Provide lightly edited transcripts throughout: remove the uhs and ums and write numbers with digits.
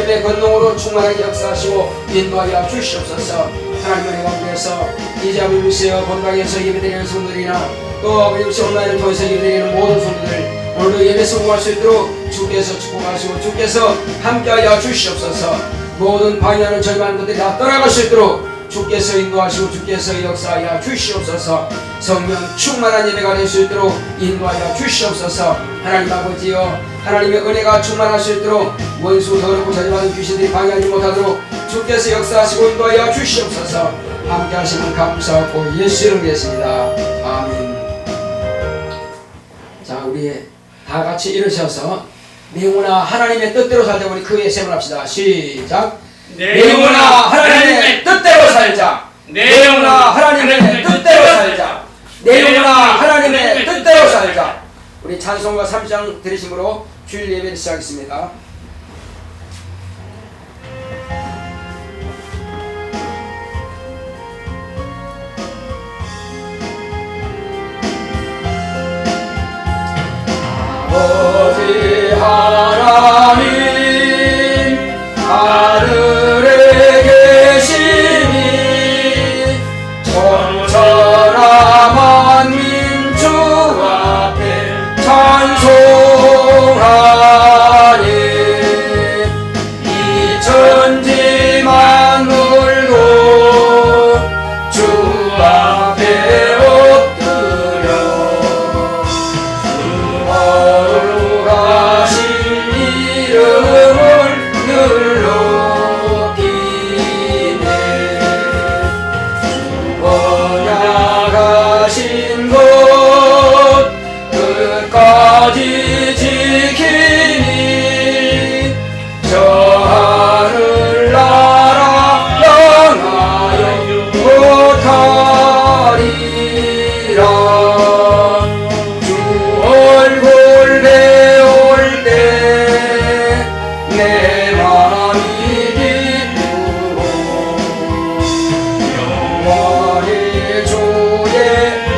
하나님의 권능으로 충만하게 역사하시고 인도하여 주시옵소서. 하나님 은혜가 위해서 이제 아버지 미세어 본당에서 예배드리는 성도들이나 또 아버지 미세 온라인을 통해서 예배드리는 모든 성도들 오늘도 예배 성공할 수 있도록 주께서 축복하시고 주께서 함께하여 주시옵소서. 모든 방해하는 절망하는 것들이 다 떠나갈 수 있도록 주께서 인도하시고 주께서 역사하여 주시옵소서. 성령 충만한 예배가 될 수 있도록 인도하여 주시옵소서. 하나님 아버지여, 하나님의 은혜가 충만할 수 있도록 원수 더럽고 자녀받은 귀신들이 방해하지 못하도록 주께서 역사하시고 인도하여 주시옵소서. 함께 하시면 감사하고 예수 이름으로 드렸습니다. 아멘. 자, 우리 다 같이 일으셔서 내 영혼아 하나님의 뜻대로 살자. 우리 크게 세번합시다. 시작. 내 영혼아 하나님의 뜻대로 살자. 내 영혼아 하나님의 뜻대로 살자. 내 영혼아 하나님의 뜻대로 살자. 우리 찬송가 3장 들으심으로 주일 예배를 시작하겠습니다. 아버지 하나님 하늘에 계시니 천천한 만민 주 앞에 찬송하니 이 천지 만물도 주 앞에 엎드려 거룩하신 이름을 늘 높이네. 언약하신 것 끝까지 지키니 저 하늘나라 향하여 못하리라. 주 얼굴 배울 때 내 마음이 기쁘고 영원히 주의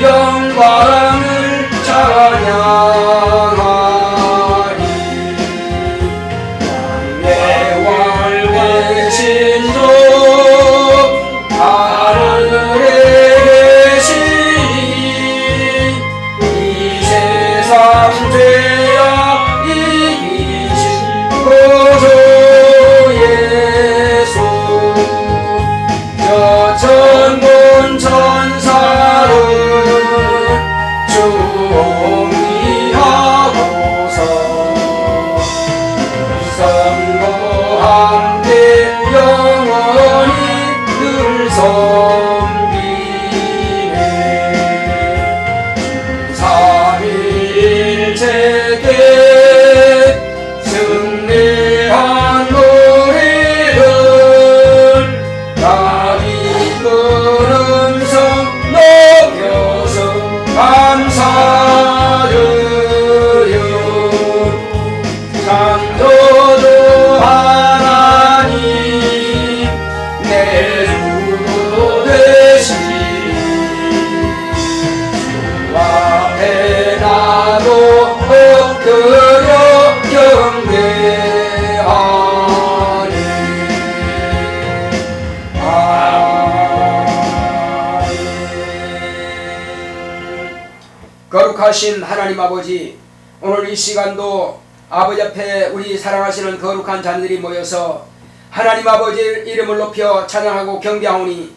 영광을 찬양하리. 만대왕 되신 주 하늘에 계시니 이 세상 죄악 이기신 구주 예수 저 천군 천사를 주옹이하고서 성도 함께 영원히 늘 섬기네. 삼위일체께 승리한 우리들 나비꾼 음성 높여서 감사드려. 창조주 하나님 내 주도 되시니 주 앞에 나도 엎드려 경배하네. 아멘. 거룩하신 하나님 아버지, 오늘 이 시간도 아버지 앞에 우리 사랑하시는 거룩한 자녀들이 모여서 하나님 아버지 이름을 높여 찬양하고 경배하오니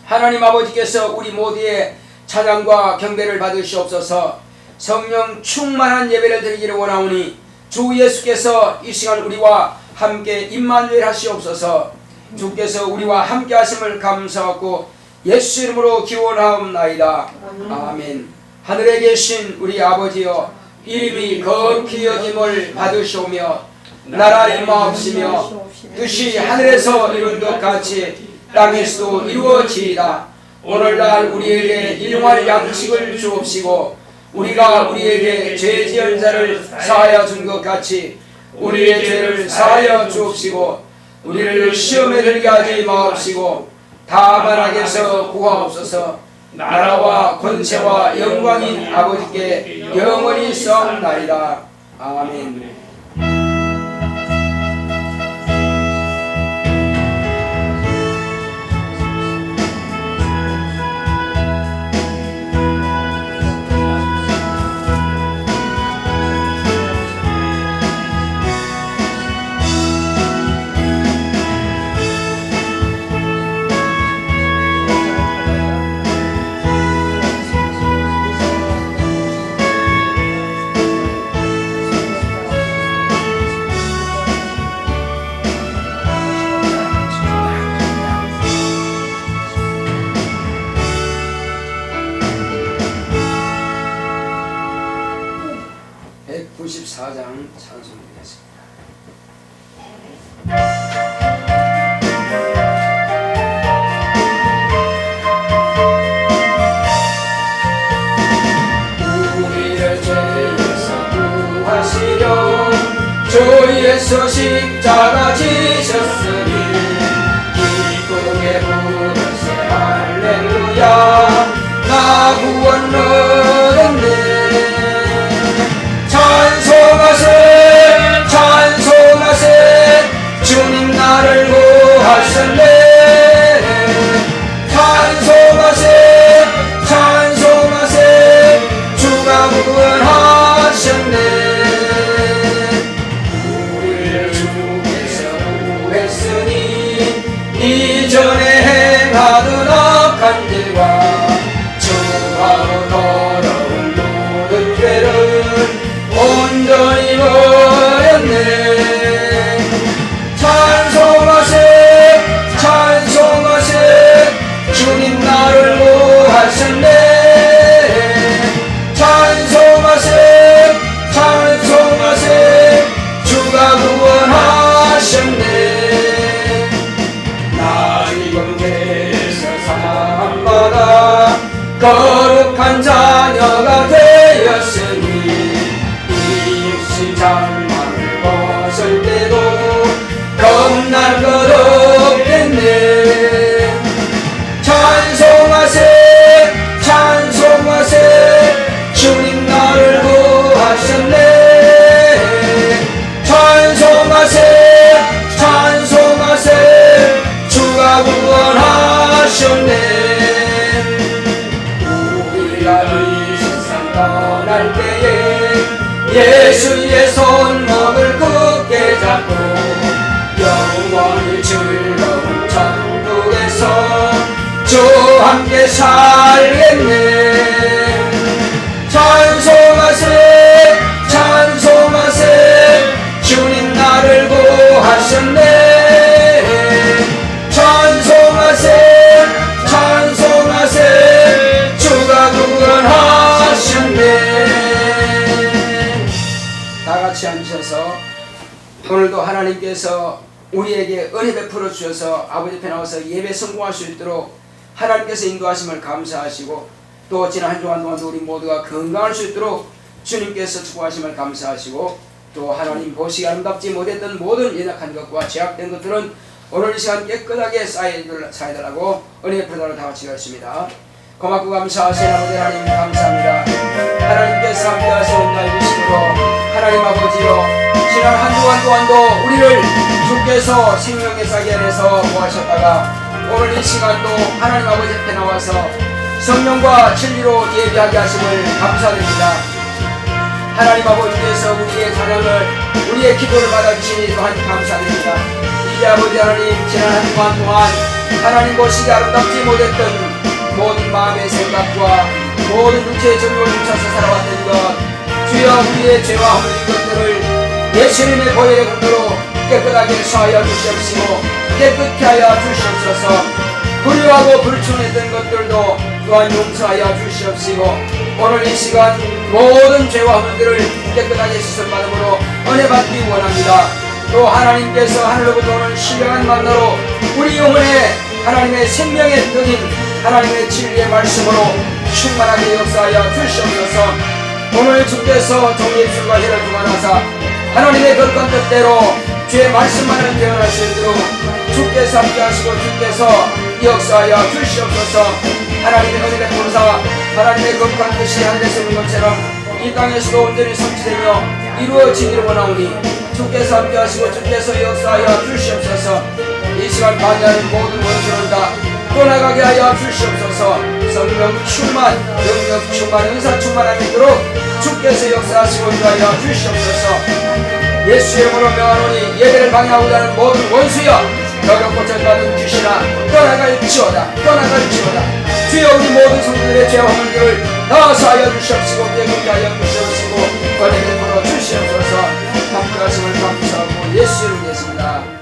하나님 아버지께서 우리 모두의 찬양과 경배를 받으시옵소서. 성령 충만한 예배를 드리기를 원하오니 주 예수께서 이 시간 우리와 함께 임마누엘 하시옵소서. 주께서 우리와 함께 하심을 감사하고 예수 이름으로 기원하옵나이다. 아멘. 하늘에 계신 우리 아버지여, 이름이 거룩히 여김을 받으시오며 나라 임하옵시며 뜻이 하늘에서 이룬 것 같이 땅에서도 이루어지이다. 오늘날 우리에게 일용할 양식을 주옵시고 우리가 우리에게 죄 지은 자를 사하여 준 것 같이 우리의 죄를 사하여 주옵시고 우리를 시험에 들게 하지 마옵시고 다만 악에서 구하옵소서. 나라와 권세와 영광인 아버지께 영원히 싸움나이다. 아멘. 위해서 십자가 지셨으니 기쁘게 부르세 할렐루야 나 구원 얻었네 찬송하세 찬송하세 주님 나를 구하셨네 찬송하세 찬송하세 주가 구원하셨네 우리를 주께서 구했으니 이전에 행하던 악한 일과 주하고 더러운 모든 죄를 온전히 버렸네 찬송하세 찬송하세 주님 나를 구하셨네 찬송하세 찬송하세 주가 구원하셨네 나 이곳에서 사랑받아 거룩한 자녀가 되었으니 이 육신 장막을 벗을 때도 겁날 것 없겠네 찬송하세 찬송하세 주님 나를 구하셨네 찬송하세 찬송하세 주가 구원하셨네 우리가 이 세상 떠날 때에 예수의 손목을 굳게 잡고 영원히 즐거운 천국에서 주와 함께 살겠네 찬송하세 찬송하세 주님 나를 구하셨네 찬송하세 찬송하세 주가 구원하셨네 다같이 앉으셔서 오늘도 하나님께서 우리에게 은혜 베풀어 주셔서 아버지 앞에 나와서 예배 성공할 수 있도록 하나님께서 인도하심을 감사하시고 또 지난 한 주간 동안도 우리 모두가 건강할 수 있도록 주님께서 축복하심을 감사하시고 또 하나님 보시기 아름답지 못했던 모든 연약한 것과 제약된 것들은 오늘 이 시간 깨끗하게 쌓여달라고 은혜의 표단을 다 같이 하십니다. 고맙고 감사하신 아버지 하나님 감사합니다. 하나님께서 함께 하시는 나의 주심으로 하나님 아버지여 지난 한 주간 동안도 우리를 주께서 생명의 싹이 안에서 모하셨다가 오늘 이 시간도 하나님 아버지 앞에 나와서 성령과 진리로 예배하게 하심을 감사드립니다. 하나님 아버지께서 우리의 찬양을 우리의 기도를 받아주시니 또한 감사드립니다. 이제 아버지 하나님 지난 한 주간 동안 하나님 보시기 아름답지 못했던 모든 마음의 생각과 모든 육체의 정욕을 훔쳐서 살아왔던 것 주여 우리의 죄와 허물인 것들을 예수님의 보혈의 공로로 깨끗하게 사하여 주시옵시고 깨끗게 하여 주시옵소서 불효하고 불순했던 것들도 또한 용서하여 주시옵시고 오늘 이 시간 모든 죄와 허물들을 깨끗하게 씻음받음으로 은혜 받기 원합니다. 또 하나님께서 하늘로부터 오는 신령한 만나로 우리 영혼에 하나님의 생명의 떡인 하나님의 진리의 말씀으로 충만하게 역사하여 주시옵소서 오늘 주께서 종의 입술과 혀를 주관하사 하나님의 거룩한 뜻대로 주의 말씀만을 표현할 수 있도록 주께서 함께하시고 주께서 역사하여 주시옵소서 하나님의 은혜를 베푸사 하나님의 거룩한 뜻이 하늘에서 있는 것처럼 이 땅에서도 온전히 성취되며 이루어지기를 원하오니 주께서 함께하시고 주께서 역사하여 주시옵소서 이 시간 반대하는 모든 원수를 다 떠나가게 하여 주시옵소서 성령 충만, 영역 충만, 은사 충만함이 있도록 주께서 역사하시고 인도하여 주시옵소서 예수의 이름으로 명하노니 예배를 방해하고자 하는 모든 원수여 너를 고쳐받은 귀신아 떠나갈지어다 떠나갈지어다 주여 우리 모든 성도들의 죄와 허물들을 다 사하여 주시옵시고 깨끗게 하여 주시옵시고 은혜 베풀어 주시옵소서 함께하심을 감사하고 예수 이름으로 했습니다.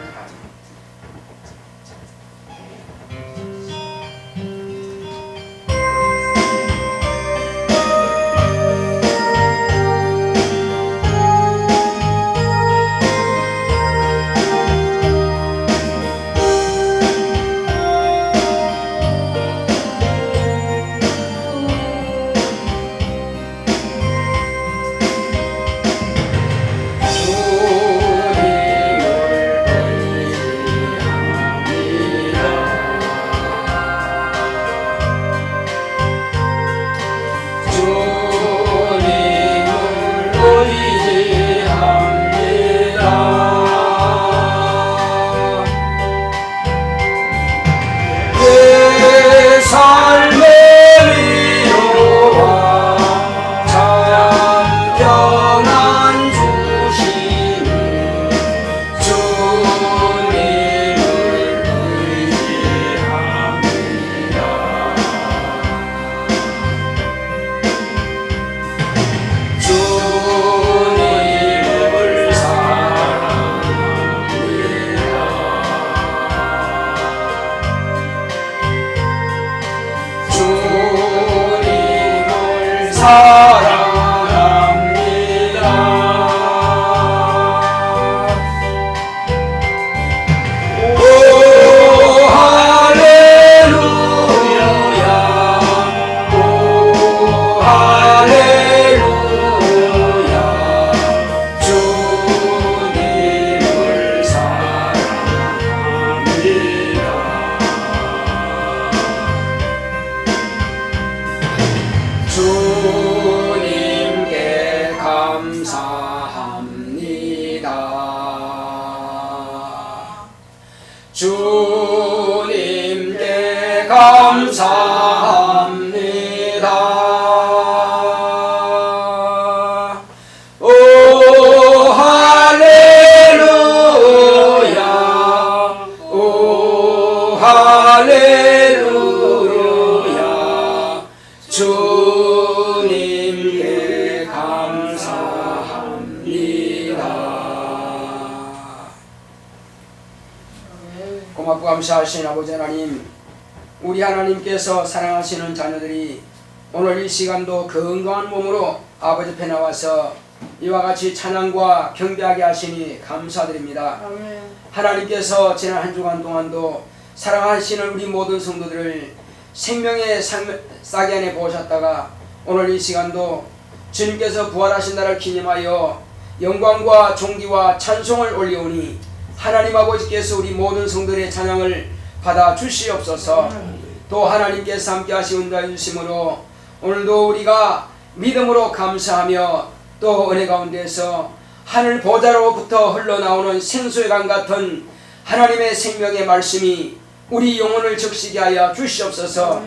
주님께 감사합니다. 주님께 감사합니다. 오 할렐루야, 오 할렐루야. 주님께 감사합니다. 고맙고 감사하신 아버지 하나님, 우리 하나님께서 사랑하시는 자녀들이 오늘 이 시간도 건강한 몸으로 아버지 앞에 나와서 이와 같이 찬양과 경배하게 하시니 감사드립니다. 아멘. 하나님께서 지난 한 주간 동안도 사랑하시는 우리 모든 성도들을 생명의 싹이 안에 보셨다가 오늘 이 시간도 주님께서 부활하신 날을 기념하여 영광과 존귀와 찬송을 올려오니 하나님 아버지께서 우리 모든 성도들의 찬양을 받아 주시옵소서. 또 하나님께서 함께 하시 은혜해 주심으로 오늘도 우리가 믿음으로 감사하며 또 은혜 가운데서 하늘 보좌로부터 흘러나오는 생수의 강 같은 하나님의 생명의 말씀이 우리 영혼을 적시게 하여 주시옵소서.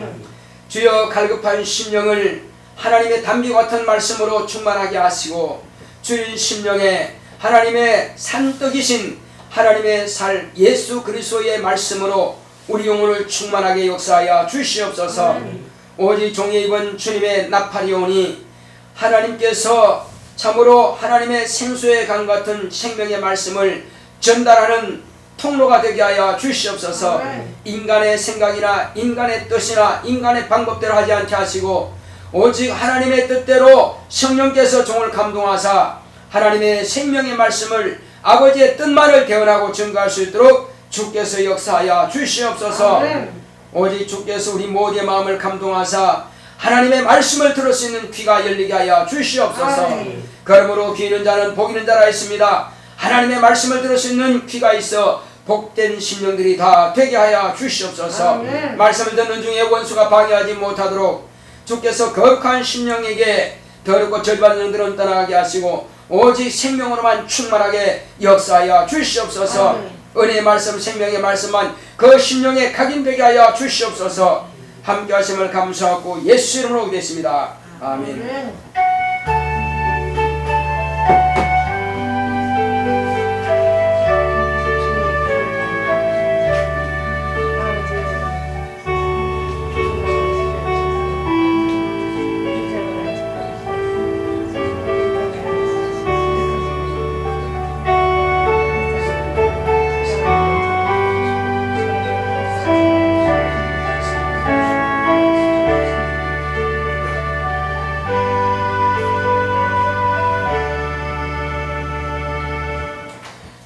주여 갈급한 심령을 하나님의 담비 같은 말씀으로 충만하게 하시고 주인 심령에 하나님의 산떡이신 하나님의 살 예수 그리스도의 말씀으로 우리 영혼을 충만하게 역사하여 주시옵소서. 오직 종의 입은 주님의 나팔이 오니 하나님께서 참으로 하나님의 생수의 강 같은 생명의 말씀을 전달하는 통로가 되게 하여 주시옵소서. 인간의 생각이나 인간의 뜻이나 인간의 방법대로 하지 않게 하시고 오직 하나님의 뜻대로 성령께서 종을 감동하사 하나님의 생명의 말씀을 아버지의 뜻만을 대언하고 증거할 수 있도록 주께서 역사하여 주시옵소서. 오직 주께서 우리 모두의 마음을 감동하사 하나님의 말씀을 들을 수 있는 귀가 열리게 하여 주시옵소서. 그러므로 귀 있는 자는 복 있는 자라 했습니다. 하나님의 말씀을 들을 수 있는 귀가 있어 복된 심령들이 다 되게 하여 주시옵소서. 말씀을 듣는 중에 원수가 방해하지 못하도록 주께서 거룩한 심령에게 더럽고 절받는 영들은 떠나게 하시고 오직 생명으로만 충만하게 역사하여 주시옵소서. 은혜의 말씀 생명의 말씀만 그 심령에 각인되게 하여 주시옵소서. 함께 하심을 감사하고 예수 이름으로 기도했습니다. 아멘.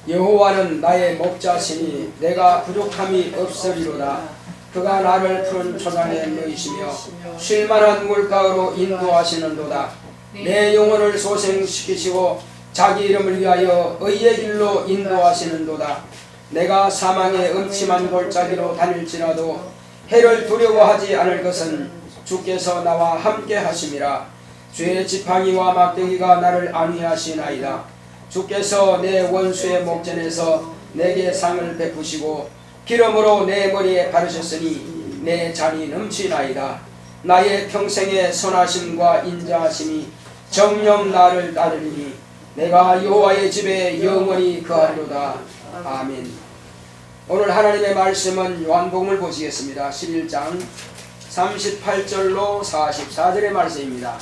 여호와는 나의 목자시니 내가 부족함이 없으리로다. 그가 나를 푸른 초장에 넣으시며 쉴만한 물가로 인도하시는도다. 내 영혼을 소생시키시고 자기 이름을 위하여 의의 길로 인도하시는도다. 내가 사망의 음침한 골짜기로 다닐지라도 해를 두려워하지 않을 것은 주께서 나와 함께 하심이라. 주의 지팡이와 막대기가 나를 안위하시나이다. 주께서 내 원수의 목전에서 내게 상을 베푸시고 기름으로 내 머리에 바르셨으니 내 잔이 넘치나이다. 나의 평생의 선하심과 인자하심이 정녕 나를 따르리니 내가 여호와의 집에 영원히 거하리로다. 아멘. 오늘 하나님의 말씀은 요한복음을 보시겠습니다. 11장 38절로 44절의 말씀입니다.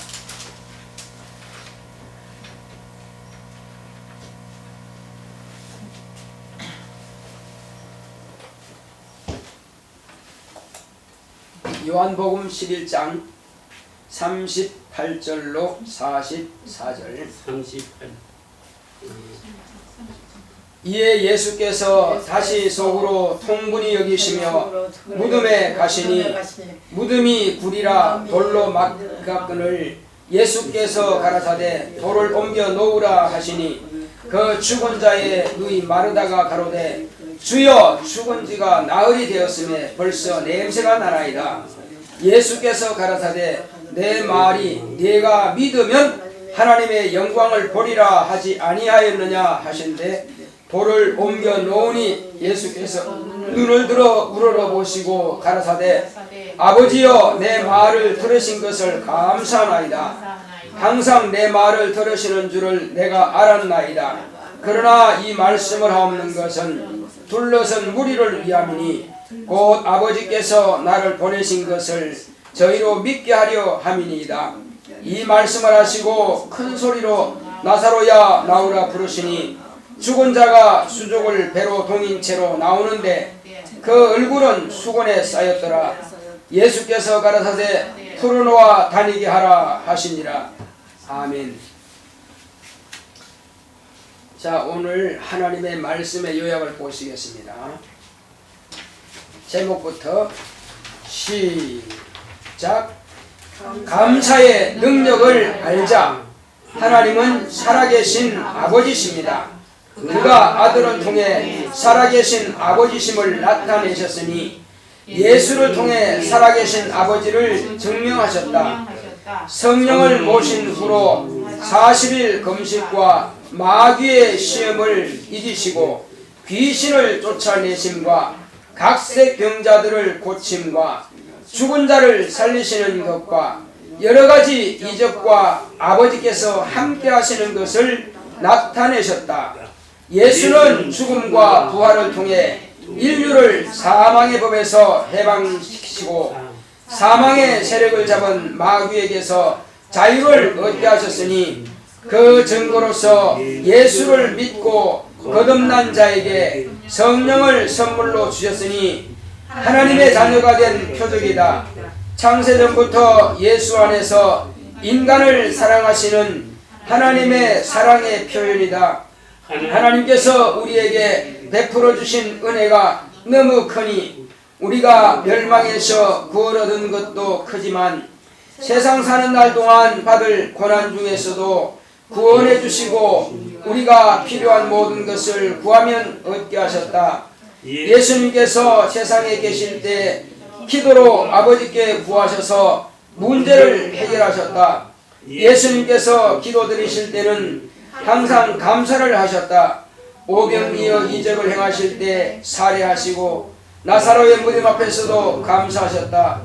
요한복음 11장 38절로 44절. 38. 이에 예수께서 다시 속으로 통분히 여기시며 무덤에 가시니 무덤이 굴이라 돌로 막가끈을 예수께서 가라사대 돌을 옮겨 놓으라 하시니 그 죽은 자의 눈이 마르다가 가로되 주여 죽은 지가 나흘이 되었음에 벌써 냄새가 나나이다. 예수께서 가라사대 내 말이 네가 믿으면 하나님의 영광을 보리라 하지 아니하였느냐 하신대 돌을 옮겨 놓으니 예수께서 눈을 들어 우러러보시고 가라사대 아버지여 내 말을 들으신 것을 감사하나이다. 항상 내 말을 들으시는 줄을 내가 알았나이다. 그러나 이 말씀을 하옵는 것은 둘러선 무리를 위함이니 곧 아버지께서 나를 보내신 것을 저희로 믿게 하려 함이니이다. 이 말씀을 하시고 큰 소리로 나사로야 나오라 부르시니 죽은 자가 수족을 배로 동인 채로 나오는데 그 얼굴은 수건에 쌓였더라. 예수께서 가라사대 풀어놓아 다니게 하라 하시니라. 아멘. 자, 오늘 하나님의 말씀의 요약을 보시겠습니다. 제목부터 시작. 감사의 능력을 알자. 하나님은 살아계신 아버지십니다. 그가 아들을 통해 살아계신 아버지심을 나타내셨으니 예수를 통해 살아계신 아버지를 증명하셨다. 성령을 모신 후로 40일 금식과 마귀의 시험을 이기시고 귀신을 쫓아내심과 각색 병자들을 고침과 죽은 자를 살리시는 것과 여러가지 이적과 아버지께서 함께 하시는 것을 나타내셨다. 예수는 죽음과 부활을 통해 인류를 사망의 법에서 해방시키시고 사망의 세력을 잡은 마귀에게서 자유를 얻게 하셨으니 그 증거로서 예수를 믿고 거듭난 자에게 성령을 선물로 주셨으니 하나님의 자녀가 된 표적이다. 창세전부터 예수 안에서 인간을 사랑하시는 하나님의 사랑의 표현이다. 하나님께서 우리에게 베풀어 주신 은혜가 너무 크니 우리가 멸망에서 구원 얻은 것도 크지만 세상 사는 날 동안 받을 고난 중에서도 구원해 주시고 우리가 필요한 모든 것을 구하면 얻게 하셨다. 예수님께서 세상에 계실 때 기도로 아버지께 구하셔서 문제를 해결하셨다. 예수님께서 기도드리실 때는 항상 감사를 하셨다. 오병이어 이적을 행하실 때 살해하시고 나사로의 무덤 앞에서도 감사하셨다.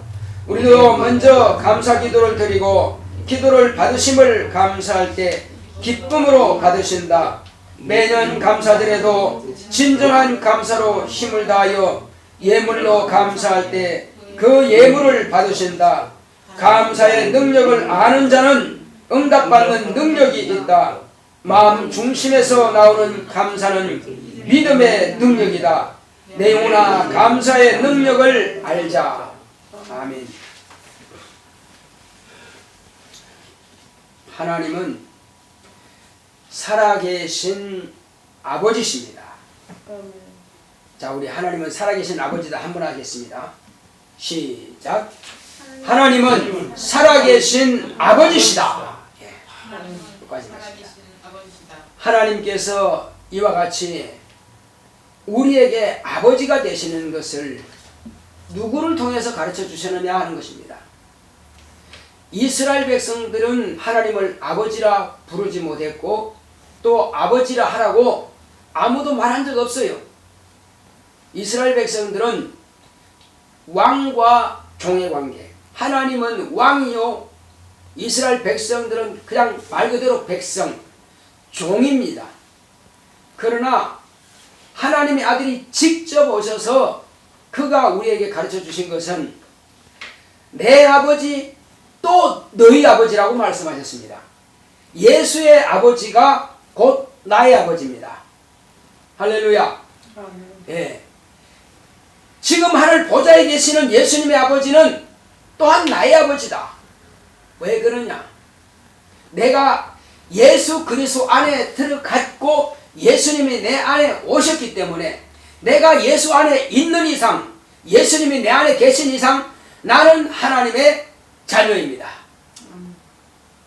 우리도 먼저 감사 기도를 드리고 기도를 받으심을 감사할 때 기쁨으로 받으신다. 매년 감사드려도 진정한 감사로 힘을 다하여 예물로 감사할 때 그 예물을 받으신다. 감사의 능력을 아는 자는 응답받는 능력이 있다. 마음 중심에서 나오는 감사는 믿음의 능력이다. 내 영혼아 감사의 능력을 알자. 아멘. 하나님은 살아계신 아버지십니다. 자, 우리 하나님은 살아계신 아버지다 한번 하겠습니다. 시작. 하나님은 살아계신 아버지시다. 예. 여기까지 하십니다. 하나님께서 이와 같이 우리에게 아버지가 되시는 것을 누구를 통해서 가르쳐 주셨느냐 하는 것입니다. 이스라엘 백성들은 하나님을 아버지라 부르지 못했고 또 아버지라 하라고 아무도 말한 적 없어요. 이스라엘 백성들은 왕과 종의 관계, 하나님은 왕이요 이스라엘 백성들은 그냥 말 그대로 백성, 종입니다. 그러나 하나님의 아들이 직접 오셔서 그가 우리에게 가르쳐 주신 것은 내 아버지 또 너희 아버지라고 말씀하셨습니다. 예수의 아버지가 곧 나의 아버지입니다. 할렐루야. 예. 지금 하늘 보좌에 계시는 예수님의 아버지는 또한 나의 아버지다. 왜 그러냐? 내가 예수 그리스도 안에 들어갔고 예수님이 내 안에 오셨기 때문에, 내가 예수 안에 있는 이상, 예수님이 내 안에 계신 이상 나는 하나님의 자녀입니다.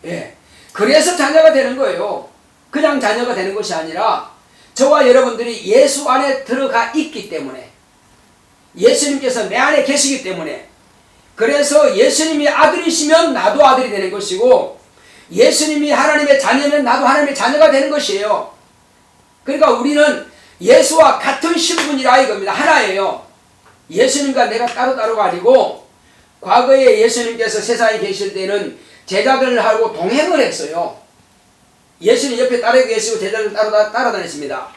예. 그래서 자녀가 되는 거예요. 그냥 자녀가 되는 것이 아니라 저와 여러분들이 예수 안에 들어가 있기 때문에, 예수님께서 내 안에 계시기 때문에, 그래서 예수님이 아들이시면 나도 아들이 되는 것이고, 예수님이 하나님의 자녀면 나도 하나님의 자녀가 되는 것이에요. 그러니까 우리는 예수와 같은 신분이라 이겁니다. 하나예요. 예수님과 내가 따로따로가 아니고, 과거에 예수님께서 세상에 계실 때는 제자들하고 동행을 했어요. 예수님 옆에 따르고 계시고 제자들 따라다녔습니다.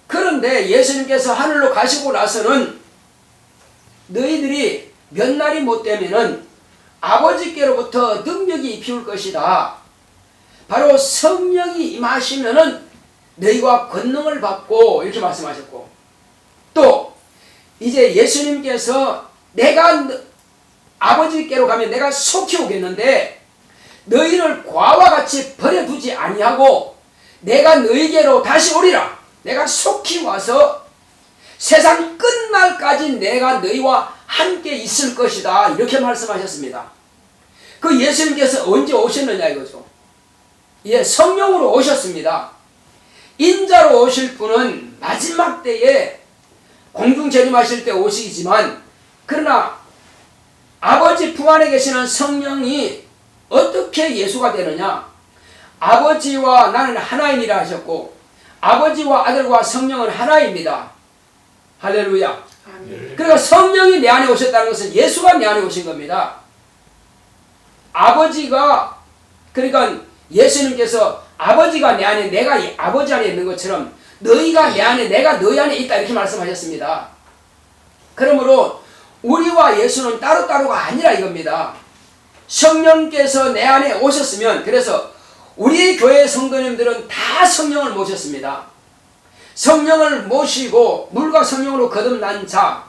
그런데 예수님께서 하늘로 가시고 나서는 너희들이 몇 날이 못 되면은 아버지께로부터 능력이 비울 것이다. 바로 성령이 임하시면은 너희가 권능을 받고, 이렇게 말씀하셨고, 또 이제 예수님께서 내가 아버지께로 가면 내가 속히 오겠는데 너희를 과와 같이 버려두지 아니하고 내가 너희에게로 다시 오리라. 내가 속히 와서 세상 끝날까지 내가 너희와 함께 있을 것이다. 이렇게 말씀하셨습니다. 그 예수님께서 언제 오셨느냐 이거죠. 예, 성령으로 오셨습니다. 인자로 오실 분은 마지막 때에 공중 재림하실 때 오시지만, 그러나 아버지 품 안에 계시는 성령이 어떻게 예수가 되느냐? 아버지와 나는 하나이니라 하셨고, 아버지와 아들과 성령은 하나입니다. 할렐루야. 그러니까 성령이 내 안에 오셨다는 것은 예수가 내 안에 오신 겁니다. 아버지가, 그러니까 예수님께서 아버지가 내 안에, 내가 아버지 안에 있는 것처럼 너희가 내 안에, 내가 너희 안에 있다, 이렇게 말씀하셨습니다. 그러므로 우리와 예수는 따로따로가 아니라 이겁니다. 성령께서 내 안에 오셨으면, 그래서 우리 교회 성도님들은 다 성령을 모셨습니다. 성령을 모시고 물과 성령으로 거듭난 자,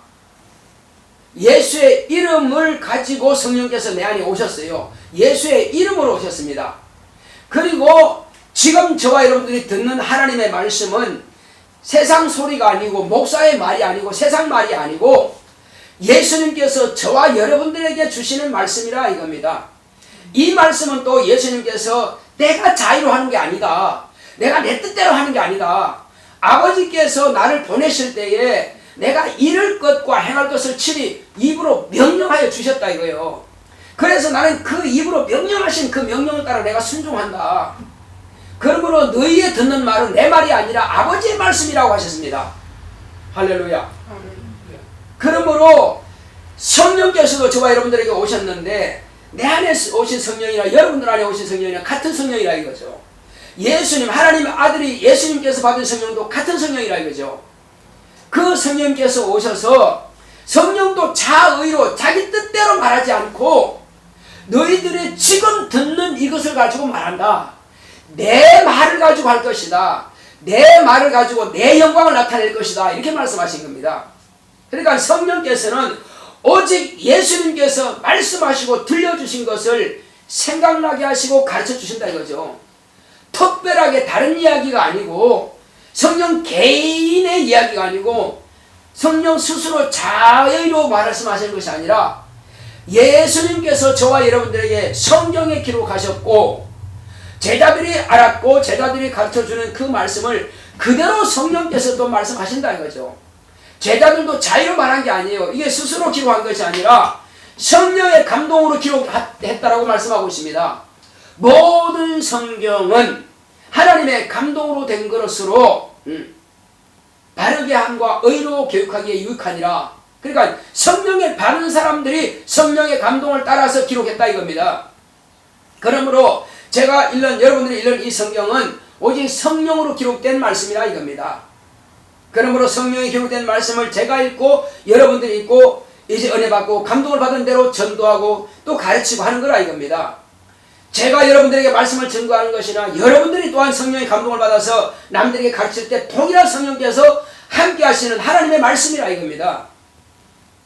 예수의 이름을 가지고 성령께서 내 안에 오셨어요. 예수의 이름으로 오셨습니다. 그리고 지금 저와 여러분들이 듣는 하나님의 말씀은 세상 소리가 아니고, 목사의 말이 아니고, 세상 말이 아니고 예수님께서 저와 여러분들에게 주시는 말씀이라 이겁니다. 이 말씀은 또 예수님께서 내가 자유로 하는 게 아니다, 내가 내 뜻대로 하는 게 아니다, 아버지께서 나를 보내실 때에 내가 이룰 것과 행할 것을 친히 입으로 명령하여 주셨다 이거예요. 그래서 나는 그 입으로 명령하신 그 명령을 따라 내가 순종한다. 그러므로 너희의 듣는 말은 내 말이 아니라 아버지의 말씀이라고 하셨습니다. 할렐루야. 그러므로 성령께서도 저와 여러분들에게 오셨는데, 내 안에 오신 성령이나 여러분들 안에 오신 성령이나 같은 성령이라 이거죠. 예수님, 하나님의 아들이 예수님께서 받은 성령도 같은 성령이라 이거죠. 그 성령께서 오셔서 성령도 자의로 자기 뜻대로 말하지 않고 너희들이 지금 듣는 이것을 가지고 말한다. 내 말을 가지고 할 것이다. 내 말을 가지고 내 영광을 나타낼 것이다. 이렇게 말씀하신 겁니다. 그러니까 성령께서는 오직 예수님께서 말씀하시고 들려주신 것을 생각나게 하시고 가르쳐 주신다 이거죠. 특별하게 다른 이야기가 아니고, 성령 개인의 이야기가 아니고, 성령 스스로 자의로 말씀하시는 것이 아니라 예수님께서 저와 여러분들에게 성경에 기록하셨고 제자들이 알았고 제자들이 가르쳐주는 그 말씀을 그대로 성령께서 또 말씀하신다 이거죠. 제자들도 자유로 말한 게 아니에요. 이게 스스로 기록한 것이 아니라 성령의 감동으로 기록했다라고 말씀하고 있습니다. 모든 성경은 하나님의 감동으로 된 것으로 바르게 함과 의로 교육하기에 유익하니라. 그러니까 성령에 바른 사람들이 성령의 감동을 따라서 기록했다 이겁니다. 그러므로 제가 여러분들이 읽는 이 성경은 오직 성령으로 기록된 말씀이라 이겁니다. 그러므로 성령이 기록된 말씀을 제가 읽고 여러분들이 읽고 이제 은혜 받고 감동을 받은 대로 전도하고 또 가르치고 하는 거라 이겁니다. 제가 여러분들에게 말씀을 증거하는 것이나 여러분들이 또한 성령의 감동을 받아서 남들에게 가르칠 때 동일한 성령께서 함께 하시는 하나님의 말씀이라 이겁니다.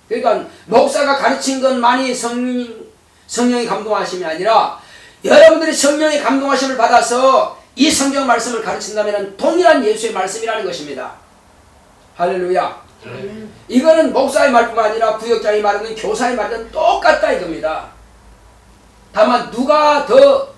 그러니까 목사가 가르친 것만이 성령이 감동하심이 아니라 여러분들이 성령의 감동하심을 받아서 이 성경 말씀을 가르친다면 동일한 예수의 말씀이라는 것입니다. 할렐루야. 이거는 목사의 말뿐만 아니라 구역장이 말하는 교사의 말은 똑같다 이겁니다. 다만 누가 더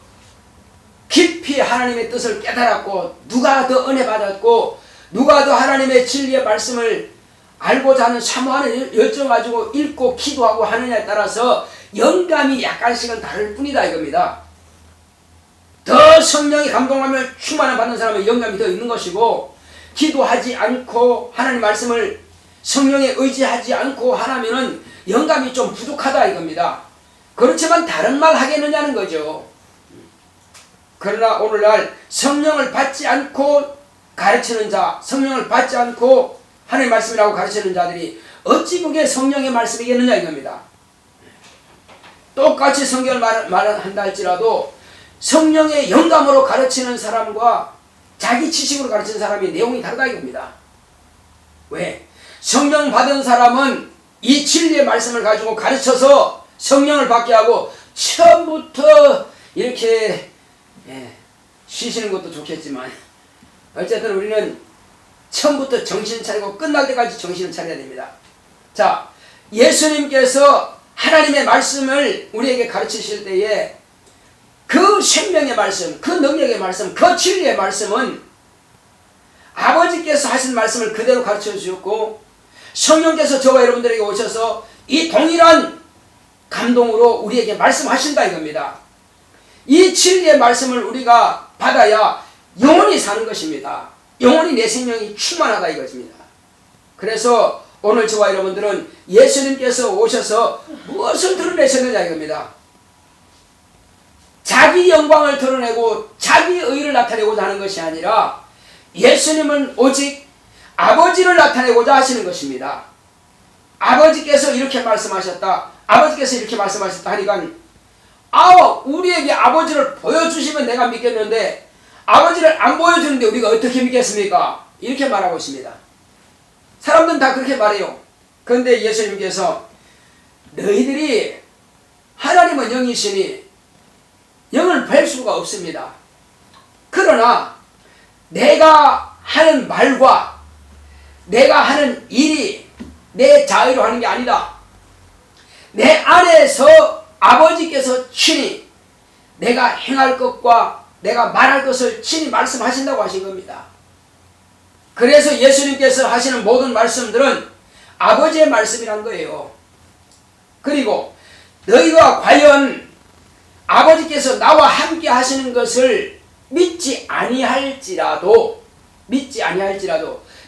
깊이 하나님의 뜻을 깨달았고, 누가 더 은혜 받았고, 누가 더 하나님의 진리의 말씀을 알고자 하는 사모하는 열정 가지고 읽고 기도하고 하느냐에 따라서 영감이 약간씩은 다를 뿐이다 이겁니다. 더 성령이 감동하며 충만을 받는 사람은 영감이 더 있는 것이고, 기도하지 않고 하나님 말씀을 성령에 의지하지 않고 하라면은 영감이 좀 부족하다 이겁니다. 그렇지만 다른 말 하겠느냐는 거죠. 그러나 오늘날 성령을 받지 않고 가르치는 자, 성령을 받지 않고 하나님 말씀이라고 가르치는 자들이 어찌 그게 성령의 말씀이겠느냐 이겁니다. 똑같이 성경을 말한다 할지라도 성령의 영감으로 가르치는 사람과 자기 지식으로 가르치는 사람의 내용이 다르다 이겁니다. 왜? 성령 받은 사람은 이 진리의 말씀을 가지고 가르쳐서 성령을 받게 하고, 처음부터 이렇게 쉬시는 것도 좋겠지만 어쨌든 우리는 처음부터 정신 차리고 끝날 때까지 정신을 차려야 됩니다. 자, 예수님께서 하나님의 말씀을 우리에게 가르치실 때에 그 생명의 말씀, 그 능력의 말씀, 그 진리의 말씀은 아버지께서 하신 말씀을 그대로 가르쳐 주셨고, 성령께서 저와 여러분들에게 오셔서 이 동일한 감동으로 우리에게 말씀하신다 이겁니다. 이 진리의 말씀을 우리가 받아야 영원히 사는 것입니다. 영원히 내 생명이 충만하다 이것입니다. 그래서 오늘 저와 여러분들은 예수님께서 오셔서 무엇을 드러내셨느냐 이겁니다. 자기 영광을 드러내고 자기 의를 나타내고자 하는 것이 아니라 예수님은 오직 아버지를 나타내고자 하시는 것입니다. 아버지께서 이렇게 말씀하셨다, 아버지께서 이렇게 말씀하셨다 하니까 우리에게 아버지를 보여주시면 내가 믿겠는데 아버지를 안 보여주는데 우리가 어떻게 믿겠습니까? 이렇게 말하고 있습니다. 사람들은 다 그렇게 말해요. 그런데 예수님께서 너희들이 하나님은 영이시니 영을 뵐 수가 없습니다. 그러나 내가 하는 말과 내가 하는 일이 내 자의로 하는 게 아니다. 내 안에서 아버지께서 친히 내가 행할 것과 내가 말할 것을 친히 말씀하신다고 하신 겁니다. 그래서 예수님께서 하시는 모든 말씀들은 아버지의 말씀이란 거예요. 그리고 너희가 과연 아버지께서 나와 함께 하시는 것을 믿지 아니할지라도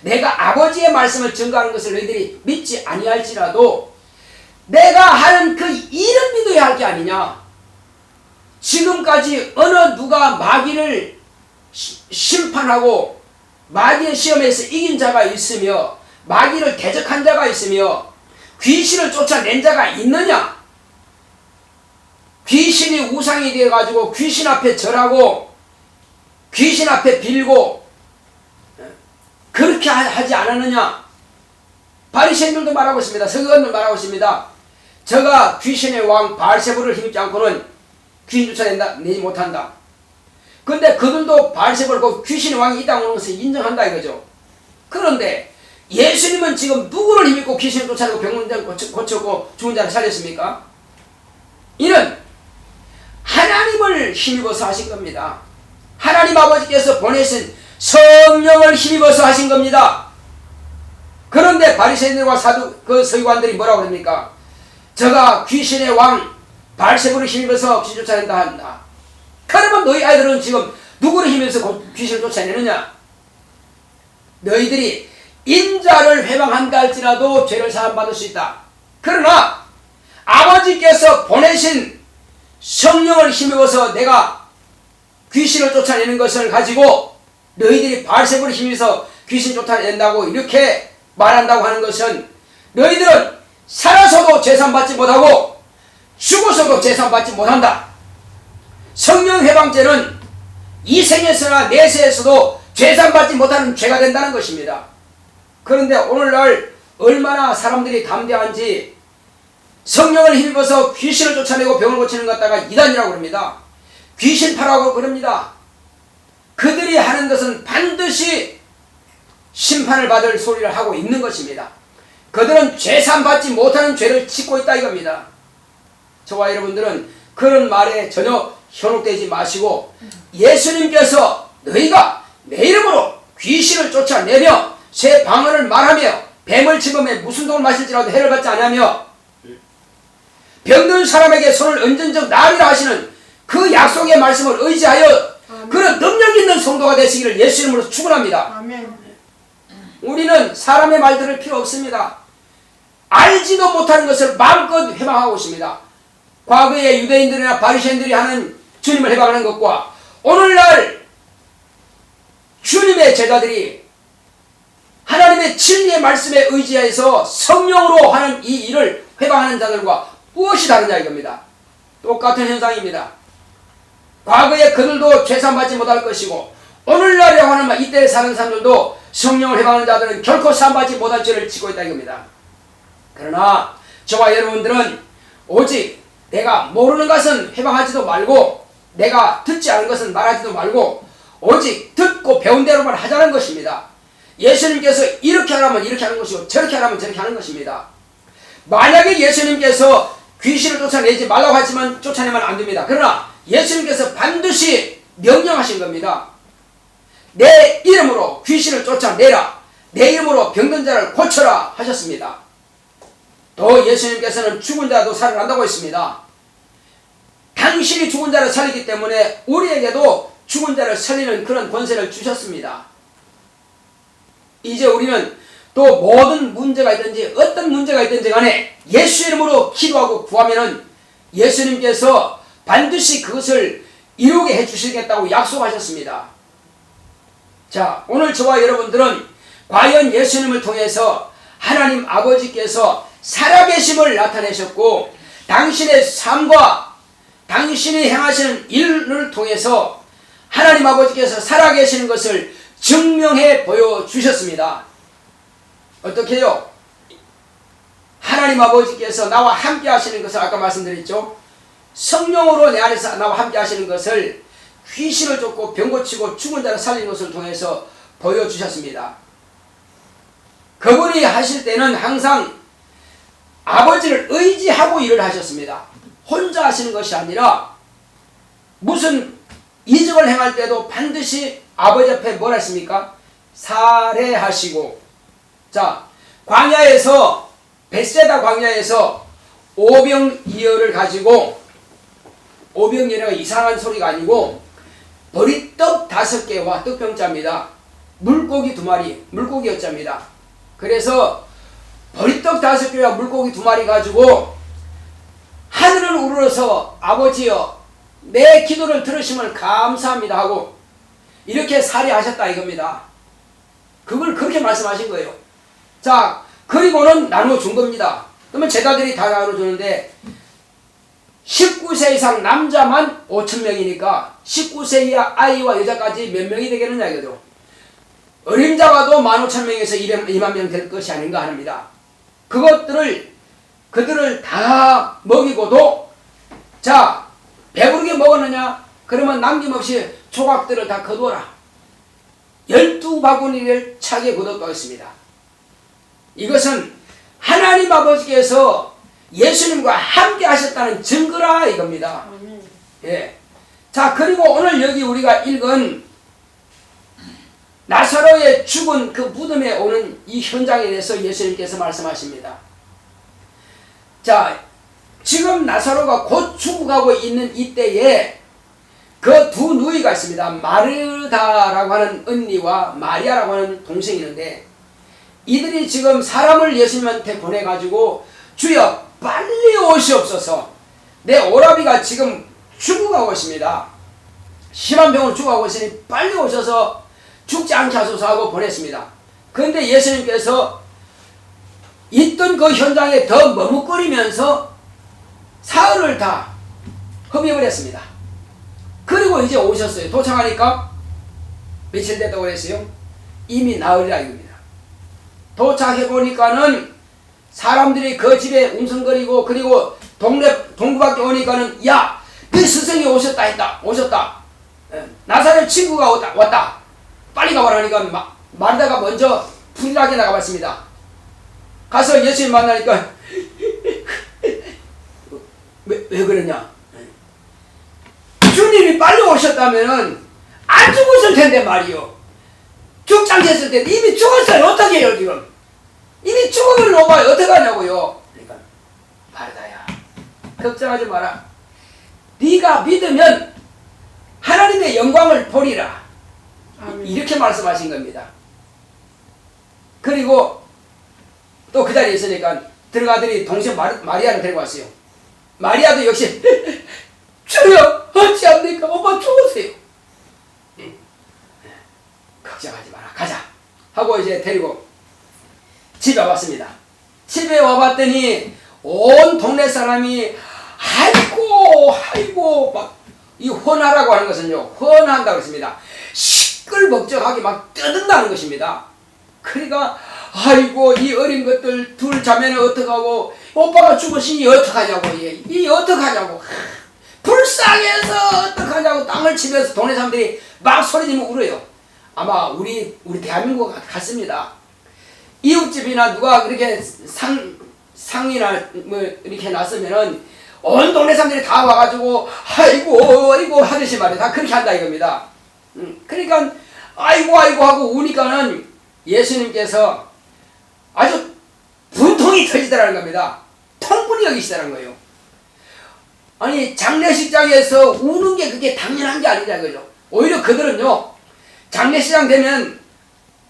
내가 아버지의 말씀을 증거하는 것을 너희들이 믿지 아니할지라도 내가 하는 그 일은 믿어야 할 게 아니냐. 지금까지 어느 누가 마귀를 심판하고 마귀의 시험에서 이긴 자가 있으며 마귀를 대적한 자가 있으며 귀신을 쫓아낸 자가 있느냐? 귀신이 우상이 되어가지고 귀신 앞에 절하고 귀신 앞에 빌고 그렇게 하지 않았느냐? 바리새인들도 말하고 있습니다. 서기관도 말하고 있습니다. 저가 귀신의 왕 바알세불을 힘입지 않고는 귀신 쫓아내지 못한다. 근데 그들도 바알세불 그 귀신의 왕이 있다고 하는 것을 인정한다 이거죠. 그런데 예수님은 지금 누구를 힘입고 귀신을 쫓아내고 병든 자를 고쳤고 죽은 자를 살렸습니까? 이는 하나님을 힘입어서 하신 겁니다. 하나님 아버지께서 보내신 성령을 힘입어서 하신 겁니다. 그런데 바리새인들과 서기관들이 뭐라고 합니까? 저가 귀신의 왕 바알세불을 힘입어서 귀신 쫓아낸다 한다. 그러면 너희 아이들은 지금 누구를 힘입어서 귀신을 쫓아내느냐? 너희들이 인자를 회방한다 할지라도 죄를 사함받을 수 있다. 그러나 아버지께서 보내신 성령을 힘입어서 내가 귀신을 쫓아내는 것을 가지고 너희들이 바알세불을 힘입어서 귀신 쫓아낸다고 이렇게 말한다고 하는 것은 너희들은 살아서도 재산받지 못하고 죽어서도 재산받지 못한다. 성령 회방죄는 이 생에서나 내세에서도 재산받지 못하는 죄가 된다는 것입니다. 그런데 오늘날 얼마나 사람들이 담대한지 성령을 힘입어서 귀신을 쫓아내고 병을 고치는 것 갖다가 이단이라고 합니다. 귀신파라고 그럽니다. 그들이 하는 것은 반드시 심판을 받을 소리를 하고 있는 것입니다. 그들은 죄산받지 못하는 죄를 짓고 있다 이겁니다. 저와 여러분들은 그런 말에 전혀 현혹되지 마시고 예수님께서 너희가 내 이름으로 귀신을 쫓아내며 새 방언을 말하며 뱀을 집으며 무슨 돈을 마실지라도 해를 받지 않으며 병든 사람에게 손을 얹은 적 나으리라 하시는 그 약속의 말씀을 의지하여 아멘. 그런 능력 있는 성도가 되시기를 예수 이름으로 축원합니다. 아멘. 우리는 사람의 말 들을 필요 없습니다. 알지도 못하는 것을 마음껏 회방하고 있습니다. 과거에 유대인들이나 바리새인들이 하는 주님을 회방하는 것과 오늘날 주님의 제자들이 하나님의 진리의 말씀에 의지해서 성령으로 하는 이 일을 회방하는 자들과 무엇이 다르냐 이겁니다. 똑같은 현상입니다. 과거에 그들도 죄산받지 못할 것이고 오늘날이라고 하는 이때에 사는 사람들도 성령을 회방하는 자들은 결코 산받지 못할 죄를 짓고 있다 이겁니다. 그러나 저와 여러분들은 오직 내가 모르는 것은 회방하지도 말고 내가 듣지 않은 것은 말하지도 말고 오직 듣고 배운 대로만 하자는 것입니다. 예수님께서 이렇게 하라면 이렇게 하는 것이고 저렇게 하라면 저렇게 하는 것입니다. 만약에 예수님께서 귀신을 쫓아내지 말라고 하지만 쫓아내면 안 됩니다. 그러나 예수님께서 반드시 명령하신 겁니다. 내 이름으로 귀신을 쫓아내라. 내 이름으로 병든 자를 고쳐라 하셨습니다. 또 예수님께서는 죽은 자도 살아난다고 했습니다. 당신이 죽은 자를 살리기 때문에 우리에게도 죽은 자를 살리는 그런 권세를 주셨습니다. 이제 우리는 또 모든 문제가 있든지 어떤 문제가 있든지 간에 예수 이름으로 기도하고 구하면은 예수님께서 반드시 그것을 이루게 해주시겠다고 약속하셨습니다. 자, 오늘 저와 여러분들은 과연 예수님을 통해서 하나님 아버지께서 살아계심을 나타내셨고 당신의 삶과 당신이 행하시는 일을 통해서 하나님 아버지께서 살아계시는 것을 증명해 보여주셨습니다. 어떻게 해요? 하나님 아버지께서 나와 함께 하시는 것을 아까 말씀드렸죠. 성령으로 내 안에서 나와 함께 하시는 것을 귀신을 쫓고 병 고치고 죽은 자를 살리는 것을 통해서 보여주셨습니다. 그분이 하실 때는 항상 아버지를 의지하고 일을 하셨습니다. 혼자 하시는 것이 아니라 무슨 이적을 행할 때도 반드시 아버지 앞에 뭘 했습니까? 살해하시고. 자, 광야에서 벳세다 광야에서 오병이어를 가지고, 오병이어가 이상한 소리가 아니고 보리떡 5개와 떡병자입니다. 물고기 2마리, 물고기 여자입니다. 그래서 보리떡 5개와 물고기 2마리 가지고 하늘을 우러러서 아버지여 내 기도를 들으심을 감사합니다 하고 이렇게 살해하셨다 이겁니다. 그걸 그렇게 말씀하신 거예요. 자, 그리고는 나눠준 겁니다. 그러면 제자들이 다 나눠주는데 19세 이상 남자만 5,000명이니까 19세 이하 아이와 여자까지 몇 명이 되겠느냐 이거죠. 어림잡아도 15,000명에서 2만 명 될 것이 아닌가 합니다. 그들을 다 먹이고도 자, 배부르게 먹었느냐? 그러면 남김없이 조각들을 다 거두어라. 12바구니를 차게 거뒀다고 했습니다. 이것은 하나님 아버지께서 예수님과 함께 하셨다는 증거라 이겁니다. 예. 자, 그리고 오늘 여기 우리가 읽은 나사로의 죽은 그 무덤에 오는 이 현장에 대해서 예수님께서 말씀하십니다. 자, 지금 나사로가 곧 죽어가고 있는 이때에 그 두 누이가 있습니다. 마르다라고 하는 언니와 마리아라고 하는 동생이 있는데 이들이 지금 사람을 예수님한테 보내가지고 주여 빨리 오시옵소서, 내 오라비가 지금 죽어가고 있습니다. 심한 병으로 죽어가고 있으니 빨리 오셔서 죽지 않게 하소서 하고 보냈습니다. 그런데 예수님께서 있던 그 현장에 더 머뭇거리면서 사흘을 다 허비해버렸습니다. 그리고 이제 오셨어요. 도착하니까 며칠 됐다고 그랬어요? 이미 나흘이라 이겁니다. 도착해보니까는 사람들이 그 집에 웅성거리고 그리고 동네 동구밖에 오니까는 야, 이 스승이 오셨다 했다. 오셨다. 나사렛 친구가 왔다. 빨리 가봐라 하니까 마르다가 먼저 불일하게 나가봤습니다. 가서 예수님 만나니까 왜 그러냐? 주님이 빨리 오셨다면은 안 죽었을 텐데 말이요. 죽장됐을 텐데 이미 죽었어요. 어떻게 해요 지금? 이미 죽음을 넘어요. 어떻게 하냐고요? 그러니까 마르다야, 걱정하지 마라. 네가 믿으면 하나님의 영광을 보리라. 아멘. 이렇게 말씀하신 겁니다. 그리고 또 그 자리에 있으니까 들어가더니 동생 마리아를 데리고 왔어요. 마리아도 역시 주여 어찌합니까? 오빠 죽으세요. 걱정하지 마라. 가자 하고 이제 데리고 집에 왔습니다. 집에 와봤더니 온 동네 사람이 아이고 막 이 헌하라고 하는 것은요, 헌한다고 했습니다. 시끌벅적하게 막 떠든다는 것입니다. 그러니까 아이고 이 어린 것들 둘 자매는 어떡하고, 오빠가 죽으시니 어떡하냐고, 이 어떡하냐고, 불쌍해서 어떡하냐고 땅을 치면서 동네 사람들이 막 소리지르고 울어요. 아마 우리 대한민국 같습니다. 이웃집이나 누가 그렇게 상이나 뭐 이렇게 났으면은 온 동네 사람들이 다 와가지고 아이고 하듯이 말이야. 다 그렇게 한다 이겁니다. 그러니까 아이고 하고 우니까는 예수님께서 아주 분통이 터지더라는 겁니다. 통분이 여기시더라는 거예요. 아니 장례식장에서 우는 게 그게 당연한 게 아니냐 그죠. 오히려 그들은요, 장례식장 되면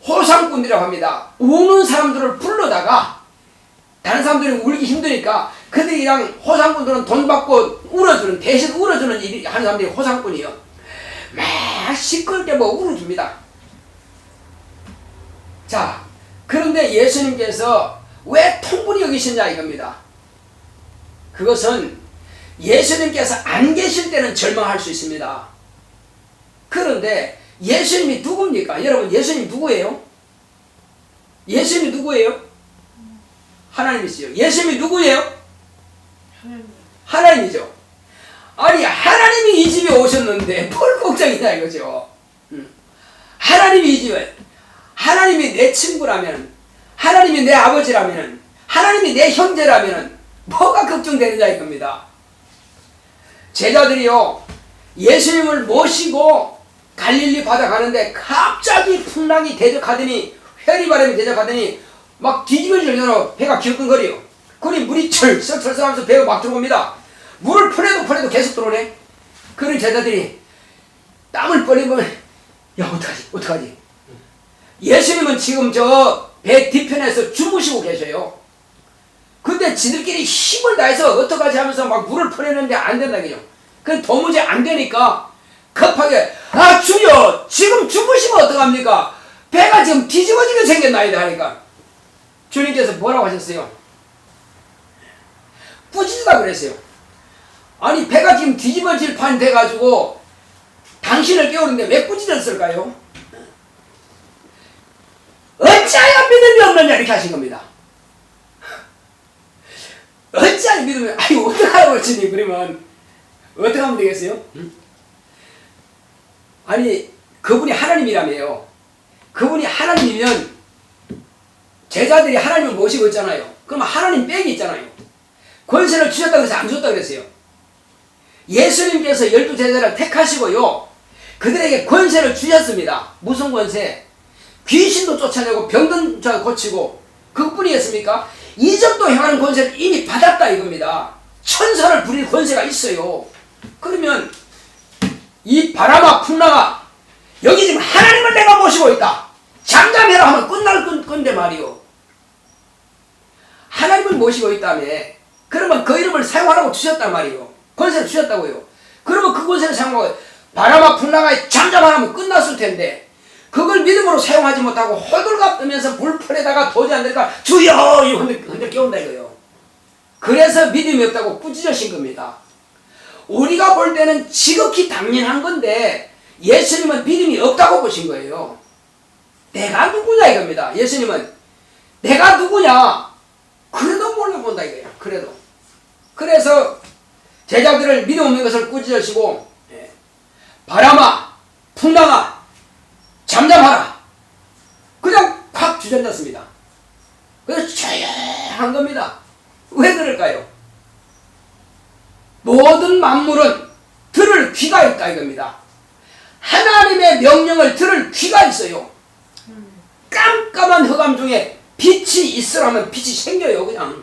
호상꾼이라고 합니다. 우는 사람들을 불러다가 다른 사람들이 울기 힘드니까 그들이랑 호상꾼들은 돈 받고 울어주는, 대신 울어주는 일이 하는 사람들이 호상꾼이에요. 막 시끄럽게 뭐 울어줍니다. 자, 그런데 예수님께서 왜 통분이 여기시냐 이겁니다. 그것은 예수님께서 안 계실 때는 절망할 수 있습니다. 그런데 예수님이 누굽니까? 여러분, 예수님 누구예요? 예수님이 누구예요? 하나님이시죠. 예수님이 누구예요? 하나님이죠. 아니 하나님이 이 집에 오셨는데 뭘 걱정이냐 이거죠. 하나님이 이 집에, 하나님이 내 친구라면, 하나님이 내 아버지라면, 하나님이 내 형제라면 뭐가 걱정되느냐 이겁니다. 제자들이요, 예수님을 모시고 갈릴리 바다 가는데 갑자기 풍랑이 대적하더니, 회리바람이 대적하더니 막 뒤집어질 정도로 배가 기어끈거려요. 그러니 물이 철철철 하면서 배가 막 들어옵니다. 물을 퍼내도 계속 들어오네. 그런 제자들이 땀을 뻘리면 야 어떡하지? 예수님은 지금 저 배 뒤편에서 주무시고 계셔요. 근데 지들끼리 힘을 다해서 어떡하지 하면서 막 물을 퍼내는데 안 된다 그죠. 그 도무지 안 되니까 급하게 주여 지금 주무시면 어떡합니까? 배가 지금 뒤집어지게 생겼나이다 하니까 주님께서 뭐라고 하셨어요? 꾸짖으라 그랬어요. 아니 배가 지금 뒤집어질 판 돼가지고 당신을 깨우는데 왜 꾸짖었을까요? 어찌하여 믿음이 없느냐 이렇게 하신 겁니다. 어찌하여 믿음이, 어떡하라고 주님 그러면 어떻게 하면 되겠어요? 아니 그분이 하나님이라며요. 그분이 하나님이면 제자들이 하나님을 모시고 있잖아요. 그러면 하나님 빽이 있잖아요. 권세를 주셨다고 해서 안 줬다고 그랬어요. 예수님께서 12제자를 택하시고요, 그들에게 권세를 주셨습니다. 무슨 권세? 귀신도 쫓아내고 병든 자 고치고, 그뿐이었습니까? 이정도 행하는 권세를 이미 받았다 이겁니다. 천사를 부릴 권세가 있어요. 그러면 이 바람아 풍랑아, 여기 지금 하나님을 내가 모시고 있다, 잠잠해라 하면 끝날 건데 말이요. 하나님을 모시고 있다며. 그러면 그 이름을 사용하라고 주셨단 말이요. 권세를 주셨다고요. 그러면 그 권세를 사용하고 바람아 풍랑아 잠잠하면 끝났을 텐데, 그걸 믿음으로 사용하지 못하고 호들갑 뜨면서 불편에다가 도저히 안 되니까 주여 흔들 깨운다 이거요. 그래서 믿음이 없다고 꾸짖으신 겁니다. 우리가 볼 때는 지극히 당연한 건데 예수님은 믿음이 없다고 보신 거예요. 내가 누구냐 이겁니다. 예수님은 내가 누구냐 그래도 몰라본다 이거예요. 그래서 제자들을 믿음 없는 것을 꾸짖으시고 바람아 풍랑아 잠잠하라 그냥 확 주저앉았습니다. 그래서 조용한 겁니다. 왜 그럴까요? 모든 만물은 들을 귀가 있다 이겁니다. 하나님의 명령을 들을 귀가 있어요. 깜깜한 흑암 중에 빛이 있으라면 빛이 생겨요. 그냥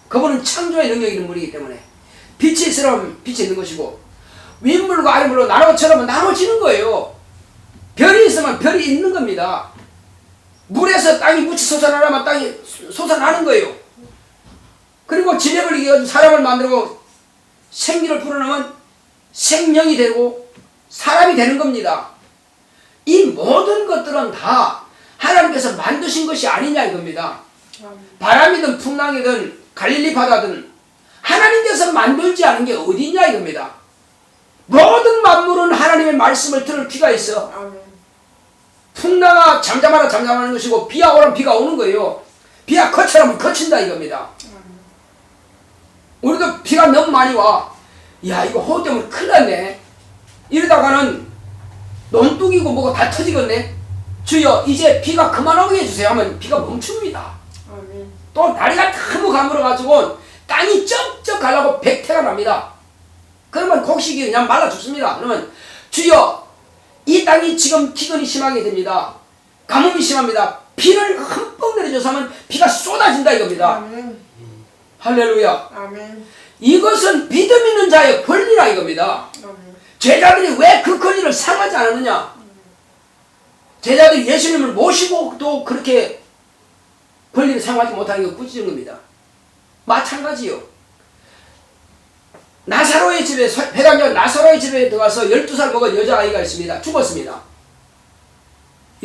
그분은 창조의 능력이 있는 분이기 때문에 빛이 있으라면 빛이 있는 것이고 윗물과 아랫물로 나눠처럼 나눠지는 거예요. 별이 있으면 별이 있는 겁니다. 물에서 땅이 묻히 솟아나면 땅이 솟아나는 거예요. 그리고 지력을 이겨 사람을 만들고 생기를 불어넣으면 생명이 되고 사람이 되는 겁니다. 이 모든 것들은 다 하나님께서 만드신 것이 아니냐 이겁니다. 바람이든 풍랑이든 갈릴리 바다든 하나님께서 만들지 않은 게 어디냐 이겁니다. 모든 만물은 하나님의 말씀을 들을 귀가 있어. 풍랑아 잠잠하라 잠잠하는 것이고 비가 오라면 비가 오는 거예요. 비가 거쳐라면 거친다 이겁니다. 우리도 비가 너무 많이 와. 야 이거 호우 때문에 큰일 났네. 이러다가는 논둑이고 뭐고 다 터지겠네. 주여 이제 비가 그만하게 해주세요 하면 비가 멈춥니다. 또 다리가 너무 가물어가지고 땅이 쩍쩍 가려고 백태가 납니다. 그러면 곡식이 그냥 말라 죽습니다. 그러면 주여 이 땅이 지금 기근이 심하게 됩니다. 가뭄이 심합니다. 비를 흠뻑 내려줘서 하면 비가 쏟아진다 이겁니다. 아멘. 할렐루야. 아멘. 이것은 믿음 있는 자의 권리라 이겁니다. 아멘. 제자들이 왜 그 권리를 사용하지 않았느냐. 제자들이 예수님을 모시고 또 그렇게 권리를 사용하지 못하는 게 꾸짖은 겁니다. 마찬가지요. 나사로의 집에 회당장 나사로의 집에 들어가서 12살 먹은 여자아이가 있습니다. 죽었습니다.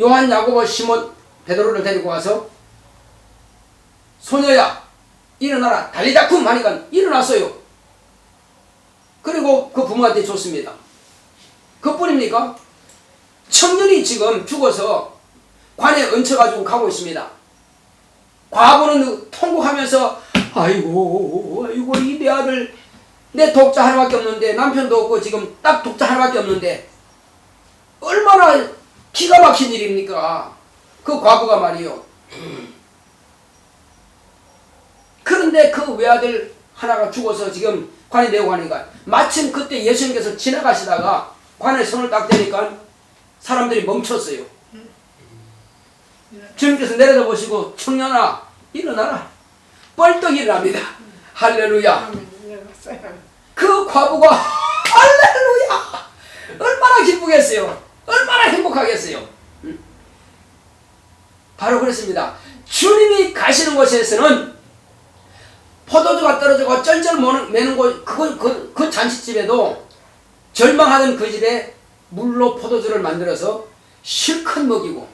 요한, 야고보, 시몬, 베드로를 데리고 와서 소녀야 일어나라 달리다쿰 하니까 일어났어요. 그리고 그 부모한테 줬습니다. 그뿐입니까? 청년이 지금 죽어서 관에 얹혀가지고 가고 있습니다. 과부는 통곡하면서 아이고 이 내 아들 내 독자 하나밖에 없는데 남편도 없고 지금 딱 독자 하나밖에 없는데 얼마나 기가 막힌 일입니까? 그 과부가 말이요. 그런데 그 외아들 하나가 죽어서 지금 관에 내고 가니까 마침 그때 예수님께서 지나가시다가 관에 손을 딱 대니까 사람들이 멈췄어요. 주님께서 내려다보시고 청년아 일어나라. 뻘떡 일어납니다. 할렐루야. 그 과부가 할렐루야 얼마나 기쁘겠어요. 얼마나 행복하겠어요. 바로 그렇습니다. 주님이 가시는 곳에서는 포도주가 떨어지고 쩔쩔 매는 곳 그 잔치집에도 절망하던 그 집에 물로 포도주를 만들어서 실컷 먹이고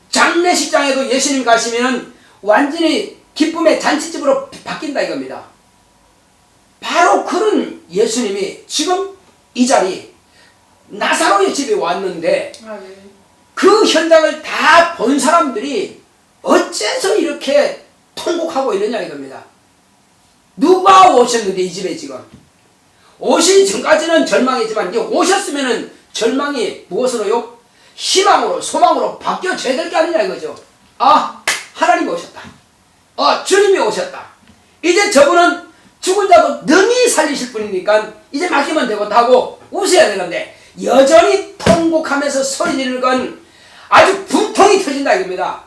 장례식장에도 예수님 가시면 완전히 기쁨의 잔치집으로 바뀐다 이겁니다. 바로 그런 예수님이 지금 이 자리 나사로의 집에 왔는데 그 현장을 다 본 사람들이 어째서 이렇게 통곡하고 있느냐 이겁니다. 누가 오셨는데 이 집에 지금 오시기 전까지는 절망이지만 이제 오셨으면은 절망이 무엇으로요? 희망으로 소망으로 바뀌어져야 될 게 아니냐 이거죠. 아 하나님이 오셨다. 주님이 오셨다. 이제 저분은 죽은 자도 능히 살리실 분이니까 이제 맡기면 되고 하고 웃어야 되는데 여전히 통곡하면서 소리 지르는 건 아주 분통이 터진다 이겁니다.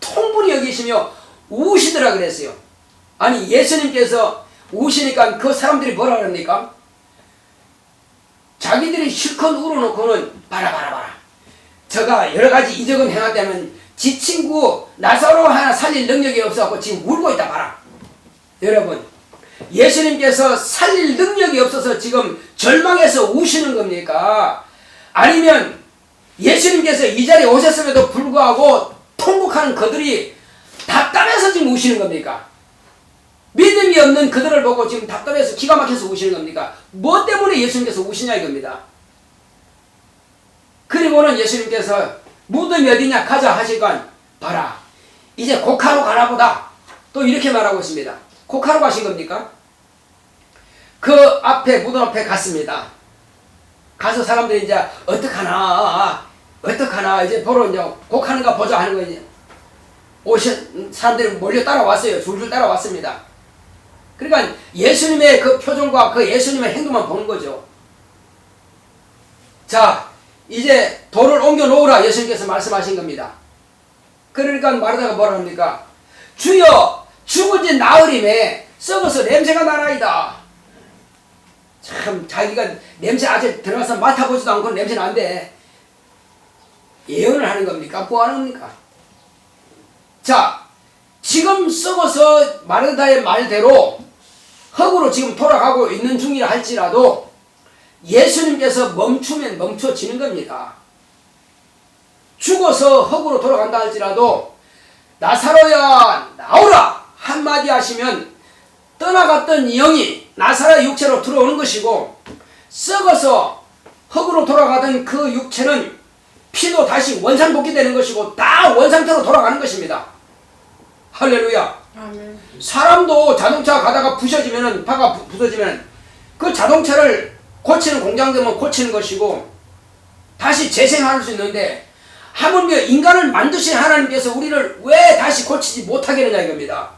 통분이 여기시며 우시더라 그랬어요. 아니 예수님께서 우시니까 그 사람들이 뭐라 그럽니까? 자기들이 실컷 울어놓고는 봐라 저가 여러가지 이적은 행하다면 지 친구 나사로 하나 살릴 능력이 없어서 지금 울고 있다 봐라. 여러분 예수님께서 살릴 능력이 없어서 지금 절망해서 우시는 겁니까? 아니면 예수님께서 이 자리에 오셨음에도 불구하고 통곡하는 그들이 답답해서 지금 우시는 겁니까? 믿음이 없는 그들을 보고 지금 답답해서 기가 막혀서 우시는 겁니까? 뭐 때문에 예수님께서 우시냐 이겁니다. 그리고는 예수님께서 무덤이 어디냐 가자 하시건 봐라 이제 곡하러 가라보다 또 이렇게 말하고 있습니다. 곡하러 가신 겁니까? 그 앞에 무덤 앞에 갔습니다. 가서 사람들이 이제 어떡하나 이제 보러 이제 곡하는가 보자 하는 거 이제 오신 사람들이 몰려 따라왔어요. 줄줄 따라왔습니다. 그러니까 예수님의 그 표정과 그 예수님의 행동만 보는 거죠. 자, 이제 돌을 옮겨 놓으라 예수님께서 말씀하신 겁니다. 그러니까 마르다가 뭐라 합니까? 주여, 죽은 지 나흘임에 썩어서 냄새가 나나이다. 참 자기가 냄새 아직 들어가서 맡아보지도 않고 냄새 난데 예언을 하는 겁니까? 뭐 하는 겁니까? 자, 지금 썩어서 마르다의 말대로 흙으로 지금 돌아가고 있는 중이라 할지라도 예수님께서 멈추면 멈춰지는 겁니다. 죽어서 흙으로 돌아간다 할지라도 나사로야 나오라 한마디 하시면 떠나갔던 영이 나사로의 육체로 들어오는 것이고, 썩어서 흙으로 돌아가던 그 육체는 피도 다시 원상복귀되는 것이고 다 원상태로 돌아가는 것입니다. 할렐루야. 아멘. 사람도 자동차 가다가 부서지면은, 파가 부서지면 그 자동차를 고치는 공장 되면 고치는 것이고 다시 재생할 수 있는데, 하물며 인간을 만드신 하나님께서 우리를 왜 다시 고치지 못하게 하느냐 이겁니다.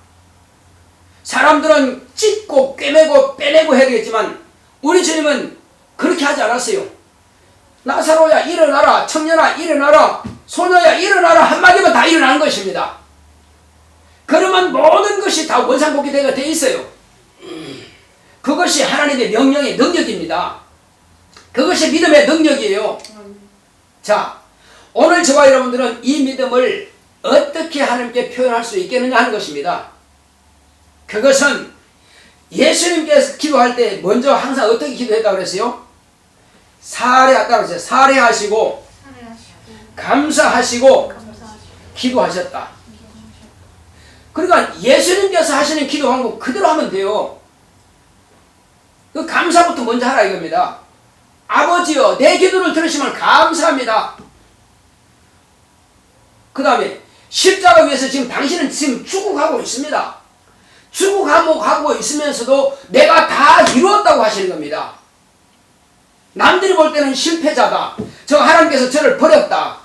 사람들은 찢고 꿰매고 빼내고 해야 되겠지만 우리 주님은 그렇게 하지 않았어요. 나사로야 일어나라, 청년아 일어나라, 소녀야 일어나라 한마디면 다 일어나는 것입니다. 그러면 모든 것이 다 원상복귀되게 돼 있어요. 그것이 하나님의 명령의 능력입니다. 그것이 믿음의 능력이에요. 자, 오늘 저와 여러분들은 이 믿음을 어떻게 하나님께 표현할 수 있겠느냐 하는 것입니다. 그것은 예수님께서 기도할 때 먼저 항상 어떻게 기도했다고 그랬어요? 살해했다고 그랬어요. 살해하시고 감사하시고 기도하셨다. 그러니까 예수님께서 하시는 기도 방법 그대로 하면 돼요. 그 감사부터 먼저 하라 이겁니다. 아버지여, 내 기도를 들으시면 감사합니다. 그 다음에 십자가 위에서 지금 당신은 지금 죽어가고 있습니다. 죽어가고 있으면서도 내가 다 이루었다고 하시는 겁니다. 남들이 볼 때는 실패자다. 저 하나님께서 저를 버렸다.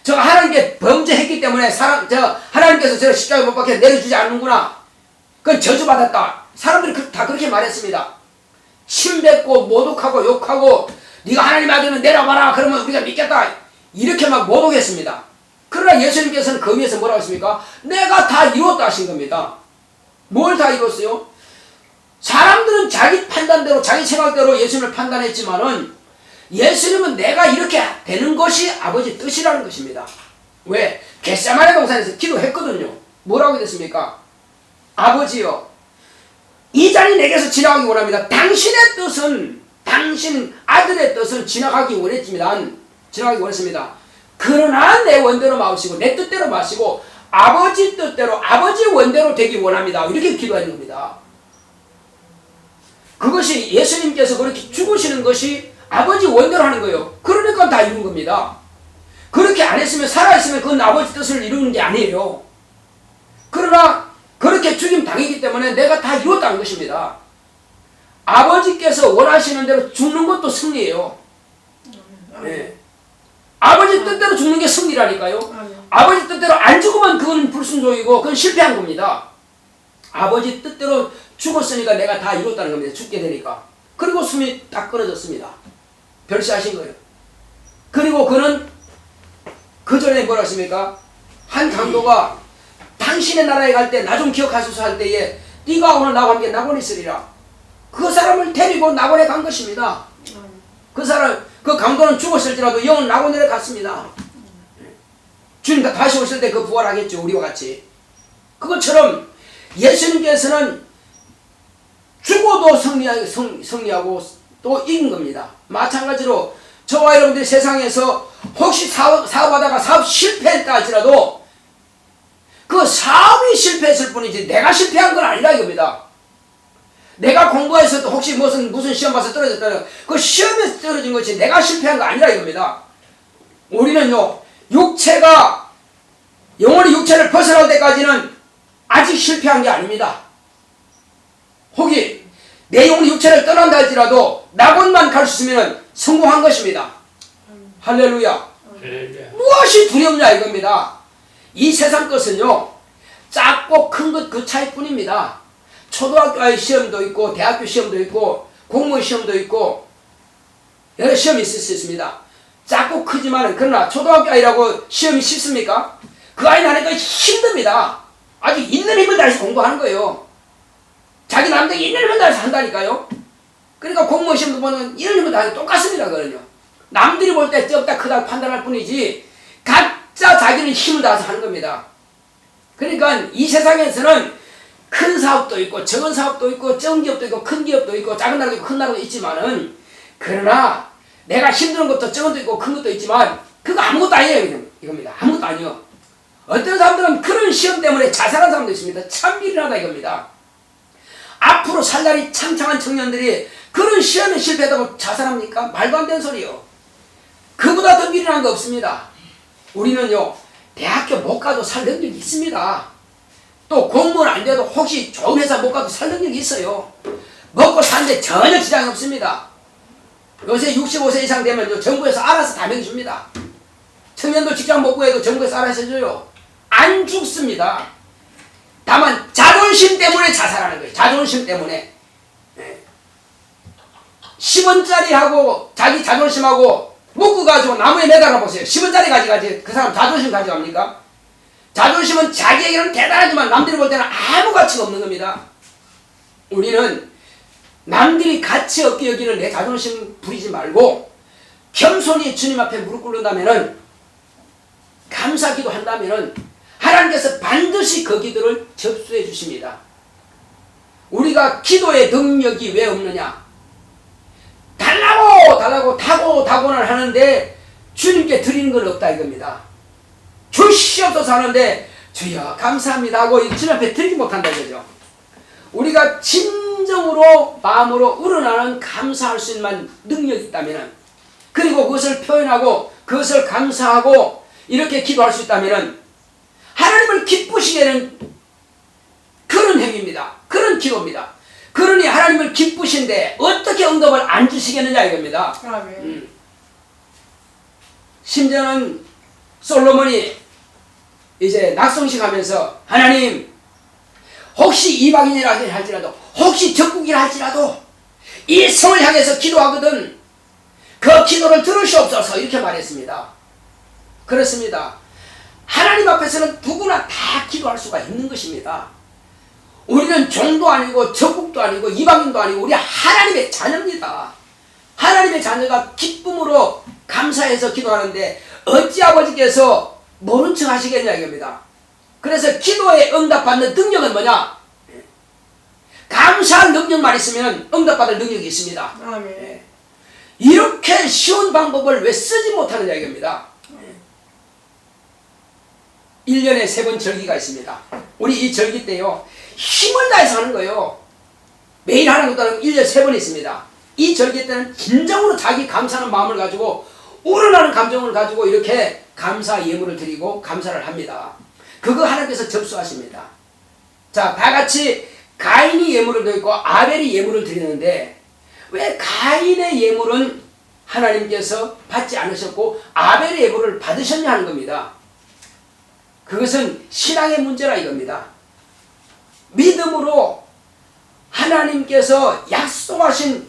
저 하나님께 범죄했기 때문에 하나님께서 저를 십자가에 못 박혀 내려주지 않는구나. 그건 저주받았다. 사람들이 다 그렇게 말했습니다. 침뱉고 모독하고 욕하고 네가 하나님 아들면 내려와라 그러면 우리가 믿겠다 이렇게 막 모독했습니다. 그러나 예수님께서는 그 위에서 뭐라고 했습니까? 내가 다 이뤘다 하신 겁니다. 뭘 다 이뤘어요? 사람들은 자기 판단대로 자기 생각대로 예수님을 판단했지만은 예수님은 내가 이렇게 되는 것이 아버지 뜻이라는 것입니다. 왜? 겟세마네 동산에서 기도했거든요. 뭐라고 됐습니까? 아버지여, 이 잔이 내게서 지나가기 원합니다. 당신의 뜻은, 당신 아들의 뜻은 지나가기 원했습니다. 그러나 내 원대로 마시고 내 뜻대로 마시고 아버지 뜻대로 아버지 원대로 되기 원합니다. 이렇게 기도하는 겁니다. 그것이 예수님께서 그렇게 죽으시는 것이 아버지 원대로 하는 거예요. 그러니까 다 이룬 겁니다. 그렇게 안 했으면, 살아있으면 그건 아버지 뜻을 이루는 게 아니에요. 그러나 그렇게 죽임 당했기 때문에 내가 다 이뤘다는 것입니다. 아버지께서 원하시는 대로 죽는 것도 승리예요. 네. 아버지 뜻대로 죽는 게 승리라니까요. 아버지 뜻대로 안 죽으면 그건 불순종이고 그건 실패한 겁니다. 아버지 뜻대로 죽었으니까 내가 다 이뤘다는 겁니다. 죽게 되니까. 그리고 숨이 딱 끊어졌습니다. 별세하신 거예요. 그리고 그는 그 전에 뭐라 했습니까? 한 강도가 당신의 나라에 갈 때 나 좀 기억하소서 할 때에 네가 오늘 나와 함께 낙원에 있으리라. 그 사람을 데리고 낙원에 간 것입니다. 그 강도는 죽었을지라도 영은 낙원에 갔습니다. 주님 다시 오실 때 그 부활하겠죠. 우리와 같이. 그것처럼 예수님께서는 죽어도 승리하고 또 이긴 겁니다. 마찬가지로 저와 여러분들이 세상에서 혹시 사업하다가 사업 실패했다 할지라도 그 사업이 실패했을 뿐이지 내가 실패한 건 아니라 이겁니다. 내가 공부해서도 혹시 무슨 시험 봐서 떨어졌다면 그 시험에서 떨어진 것이 내가 실패한 거 아니라 이겁니다. 우리는요, 육체가 영원히 육체를 벗어날 때까지는 아직 실패한 게 아닙니다. 혹이 내용은 육체를 떠난다 할지라도 낙원만 갈 수 있으면 성공한 것입니다. 할렐루야. 무엇이 두렵냐 이겁니다. 이 세상 것은요 작고 큰 것 그 차이뿐입니다. 초등학교 시험도 있고 대학교 시험도 있고 공무원 시험도 있고 여러 시험이 있을 수 있습니다. 작고 크지만 그러나 초등학교 아이라고 시험이 쉽습니까? 그 아이는 하니까 힘듭니다. 아주 있는 힘을 다해서 공부하는 거예요. 자기 남들이 있는 힘을 다해서 한다니까요. 그러니까 공무원 시험도 보면 있는 힘을 다해서 똑같습니다. 그거는요. 남들이 볼 때 적다 크다 판단할 뿐이지 각자 자기는 힘을 다해서 하는 겁니다. 그러니까 이 세상에서는 큰 사업도 있고 적은 사업도 있고 적은 기업도 있고 큰 기업도 있고 작은 나라도 있고 큰 나라도 있지만은 그러나 내가 힘든 것도 적은 것도 있고 큰 것도 있지만 그거 아무것도 아니에요. 이겁니다. 아무것도 아니요. 어떤 사람들은 그런 시험 때문에 자살한 사람도 있습니다. 참 미련하다 이겁니다. 앞으로 살 날이 창창한 청년들이 그런 시험에 실패하다고 자살합니까? 말도 안 되는 소리요. 그보다 더 미련한 거 없습니다. 우리는요 대학교 못 가도 살 능력이 있습니다. 또 공무원 안 돼도 혹시 좋은 회사 못 가도 살 능력이 있어요. 먹고 사는데 전혀 지장이 없습니다. 요새 65세 이상 되면 정부에서 알아서 다 먹여줍니다. 청년도 직장 못 구해도 정부에서 알아서 해줘요. 안 죽습니다. 다만 자존심 때문에 자살하는 거예요. 자존심 때문에. 10원짜리하고 자기 자존심하고 묶어가지고 나무에 매달아 보세요. 10원짜리 가져가지 그 사람 자존심 가져갑니까? 자존심은 자기에게는 대단하지만 남들이 볼 때는 아무 가치가 없는 겁니다. 우리는 남들이 가치 없게 여기는 내 자존심 부리지 말고 겸손히 주님 앞에 무릎 꿇는다면은 감사기도 한다면은 하나님께서 반드시 그 기도를 접수해 주십니다. 우리가 기도의 능력이 왜 없느냐? 달라고 타고는 하는데 주님께 드리는 건 없다 이겁니다. 주시옵소서 하는데 주여 감사합니다 하고 주님 앞에 드리지 못한다 이거죠. 우리가 진정으로 마음으로 우러나는 감사할 수 있는 능력이 있다면 그리고 그것을 표현하고 그것을 감사하고 이렇게 기도할 수 있다면 하나님을 기쁘시게 하는 그런 행위입니다. 그런 기도입니다. 그러니 하나님을 기쁘신데 어떻게 응답을 안 주시겠느냐 이겁니다. 심지어는 솔로몬이 이제 낙성식 하면서 하나님 혹시 이방인이라 할지라도 혹시 적국이라 할지라도 이 성을 향해서 기도하거든 그 기도를 들으시옵소서 이렇게 말했습니다. 그렇습니다. 하나님 앞에서는 누구나 다 기도할 수가 있는 것입니다. 우리는 종도 아니고 적국도 아니고 이방인도 아니고 우리 하나님의 자녀입니다. 하나님의 자녀가 기쁨으로 감사해서 기도하는데 어찌 아버지께서 모른 척 하시겠냐 이겁니다. 그래서 기도에 응답받는 능력은 뭐냐? 감사한 능력만 있으면 응답받을 능력이 있습니다. 아멘. 이렇게 쉬운 방법을 왜 쓰지 못하느냐 이겁니다. 1년에 3번 절기가 있습니다. 우리 이 절기 때요 힘을 다해서 하는 거예요. 매일 하는 것도 아니고 1년에 3번 있습니다. 이 절기 때는 진정으로 자기 감사하는 마음을 가지고 우러나는 감정을 가지고 이렇게 감사 예물을 드리고 감사를 합니다. 그거 하나님께서 접수하십니다. 자, 다 같이 가인이 예물을 드리고 아벨이 예물을 드리는데 왜 가인의 예물은 하나님께서 받지 않으셨고 아벨의 예물을 받으셨냐 하는 겁니다. 그것은 신앙의 문제라 이겁니다. 믿음으로 하나님께서 약속하신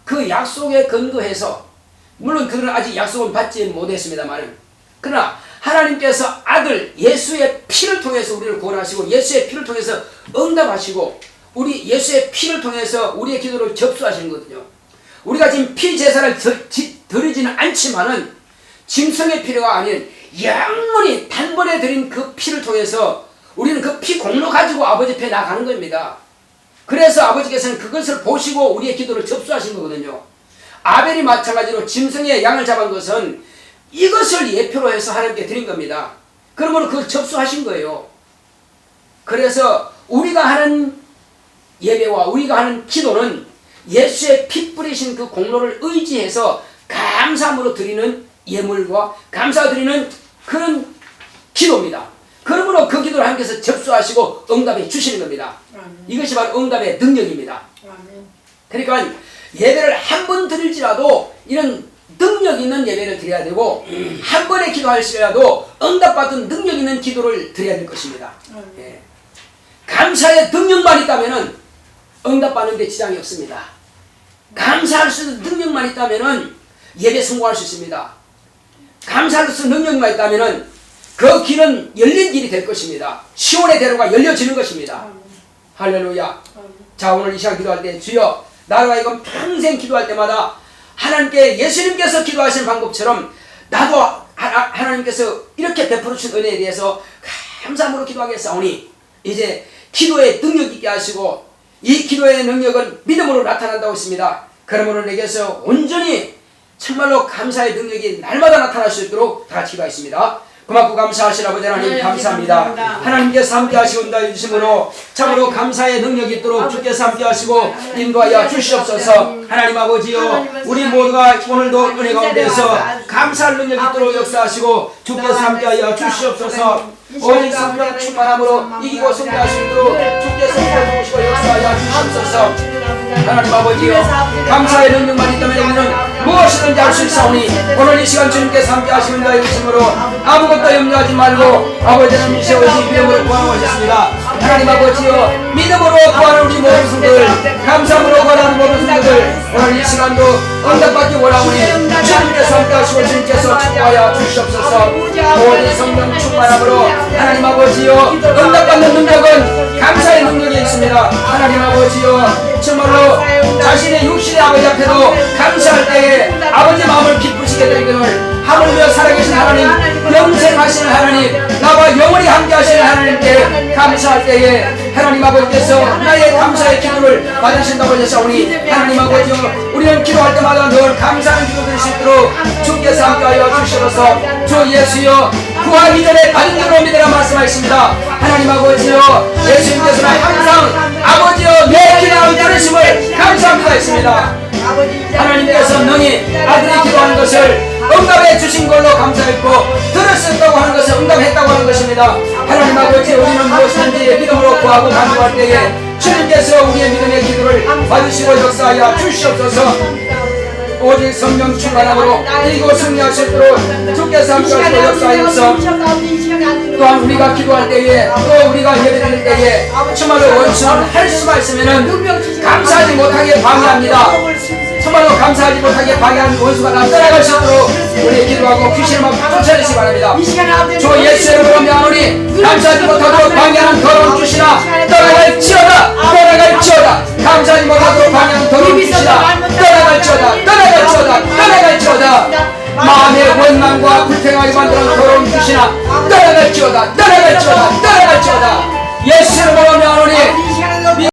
그 약속에 근거해서 물론 그들은 아직 약속은 받지 못했습니다만 그러나 하나님께서 아들 예수의 피를 통해서 우리를 구원하시고 예수의 피를 통해서 응답하시고 우리 예수의 피를 통해서 우리의 기도를 접수하시는 거거든요. 우리가 지금 피 제사를 드리지는 않지만은 짐승의 피가 아닌 영원히 단번에 드린 그 피를 통해서 우리는 그 피 공로 가지고 아버지 앞에 나가는 겁니다. 그래서 아버지께서는 그것을 보시고 우리의 기도를 접수하신 거거든요. 아벨이 마찬가지로 짐승의 양을 잡은 것은 이것을 예표로 해서 하나님께 드린 겁니다. 그러므로 그걸 접수하신 거예요. 그래서 우리가 하는 예배와 우리가 하는 기도는 예수의 피 뿌리신 그 공로를 의지해서 감사함으로 드리는 예물과 감사 드리는 그런 기도입니다. 그러므로 그 기도를 하나님께서 접수하시고 응답해 주시는 겁니다. 아멘. 이것이 바로 응답의 능력입니다. 아멘. 그러니까 예배를 한 번 드릴지라도 이런 능력 있는 예배를 드려야 되고 한 번에 기도할지라도 응답받은 능력 있는 기도를 드려야 될 것입니다. 예. 감사의 능력만 있다면 응답받는 데 지장이 없습니다. 감사할 수 있는 능력만 있다면 예배 성공할 수 있습니다. 감사할 수 있는 능력만 있다면 그 길은 열린 길이 될 것입니다. 시온의 대로가 열려지는 것입니다. 할렐루야. 자, 오늘 이 시간 기도할 때 주여 나로 하여금 평생 기도할 때마다 하나님께 예수님께서 기도하시는 방법처럼 나도 하나님께서 이렇게 베풀어 주신 은혜에 대해서 감사함으로 기도하겠사오니 이제 기도의 능력 있게 하시고 이 기도의 능력은 믿음으로 나타난다고 했습니다. 그러므로 내게서 온전히 정말로 감사의 능력이 날마다 나타날 수 있도록 다 같이 기도하겠습니다. 고맙고 감사하신 아버지 하나님 감사합니다. 하나님께서 함께 하시고 인도해 주심으로 참으로 감사의 능력이 있도록 주께서 함께 하시고 인도하여 주시옵소서. 하나님 아버지요 우리 모두가 오늘도 은혜 가운데서 감사할 능력이 있도록 역사하시고 주께서 함께 하여 주시옵소서. 오직 성령 충만함으로 이기고 승리할 수 있도록 주께서 도와주시고 역사하여 주시옵소서. 하나님 아버지요 감사의 능력만 있다면 우리는 무엇이든지 할 수 있사오니 오늘 이 시간 주님께서 함께 하시는 자의 이름으로 아무것도 염려하지 말고 아버지는 미시오지 믿음으로 구하셨습니다. 하나님 아버지요 믿음으로 구하는 우리 모든 성도들 감사함으로 구하는 모든 성도들 오늘 이 시간도 응답받기 원하오니 주님께서 함께 하시고 주님께서 축복하여 주시옵소서. 오직 성령 충만함으로 하나님 아버지요 응답받는 능력은 감사의 능력이 있습니다. 하나님 아버지요 정말로 자신의 육신의 아버지 앞에도 감사할 때에 아버지 마음을 기쁘시게 되기를 하물며 살아계신 하나님 영생하시는 하나님 나와 영원히 함께 하시는 하나님께 감사할 때에 하나님 아버지께서 나의 감사의 기도를 받으신다고 하셨사오니 하나님 아버지요 우리는 기도할 때마다 늘 감사하는 기도 드릴 수 있도록 주께서 함께하여 주시옵소서. 주 예수여 구하기 전에 받은 대로 믿으라 말씀하셨습니다. 하나님 아버지요 예수님께서는 항상 아버지여 내 기도를 들으심을 감사합니다 했습니다. 하나님께서 능히 아들이 기도하는 것을 응답해 주신 걸로 감사했고 들었었다고 하는 것을 응답했다고 하는 것입니다. 하나님 아버지 우리는 무엇이든지 믿음으로 구하고 간구할 때에 주님께서 우리의 믿음의 기도를 받으시고 역사하여 주시옵소서. 오직 성령 충만함으로 이기고 승리하시도록 주께서 함께하시고 역사하여서 또한 우리가 기도할 때에 또 우리가 예배드릴 때에 정말로 원수는 할 수가 있으면 감사하지 못하게 방해합니다. 정말로 감사하지 못하게 방해하는 원수가 다 떠나갈 수 있도록 우리 기도하고 귀신을 막 쫓아내시기 바랍니다. 주 예수의 이름으로 명하노니 감사하지 못하도록 방해하는 더러운 귀신아 떠나갈지어다 떠나갈지어다. 감사하지 못하도록 방해하는 더러운 귀신아 떠나갈지어다 떠나갈지어다 떠나갈지어다. 마음의 원망과 불평하게 만드는 더러운 귀신아 떠나갈지어다 떠나갈지어다 떠나갈지어다. 예수의 이름으로 명하노니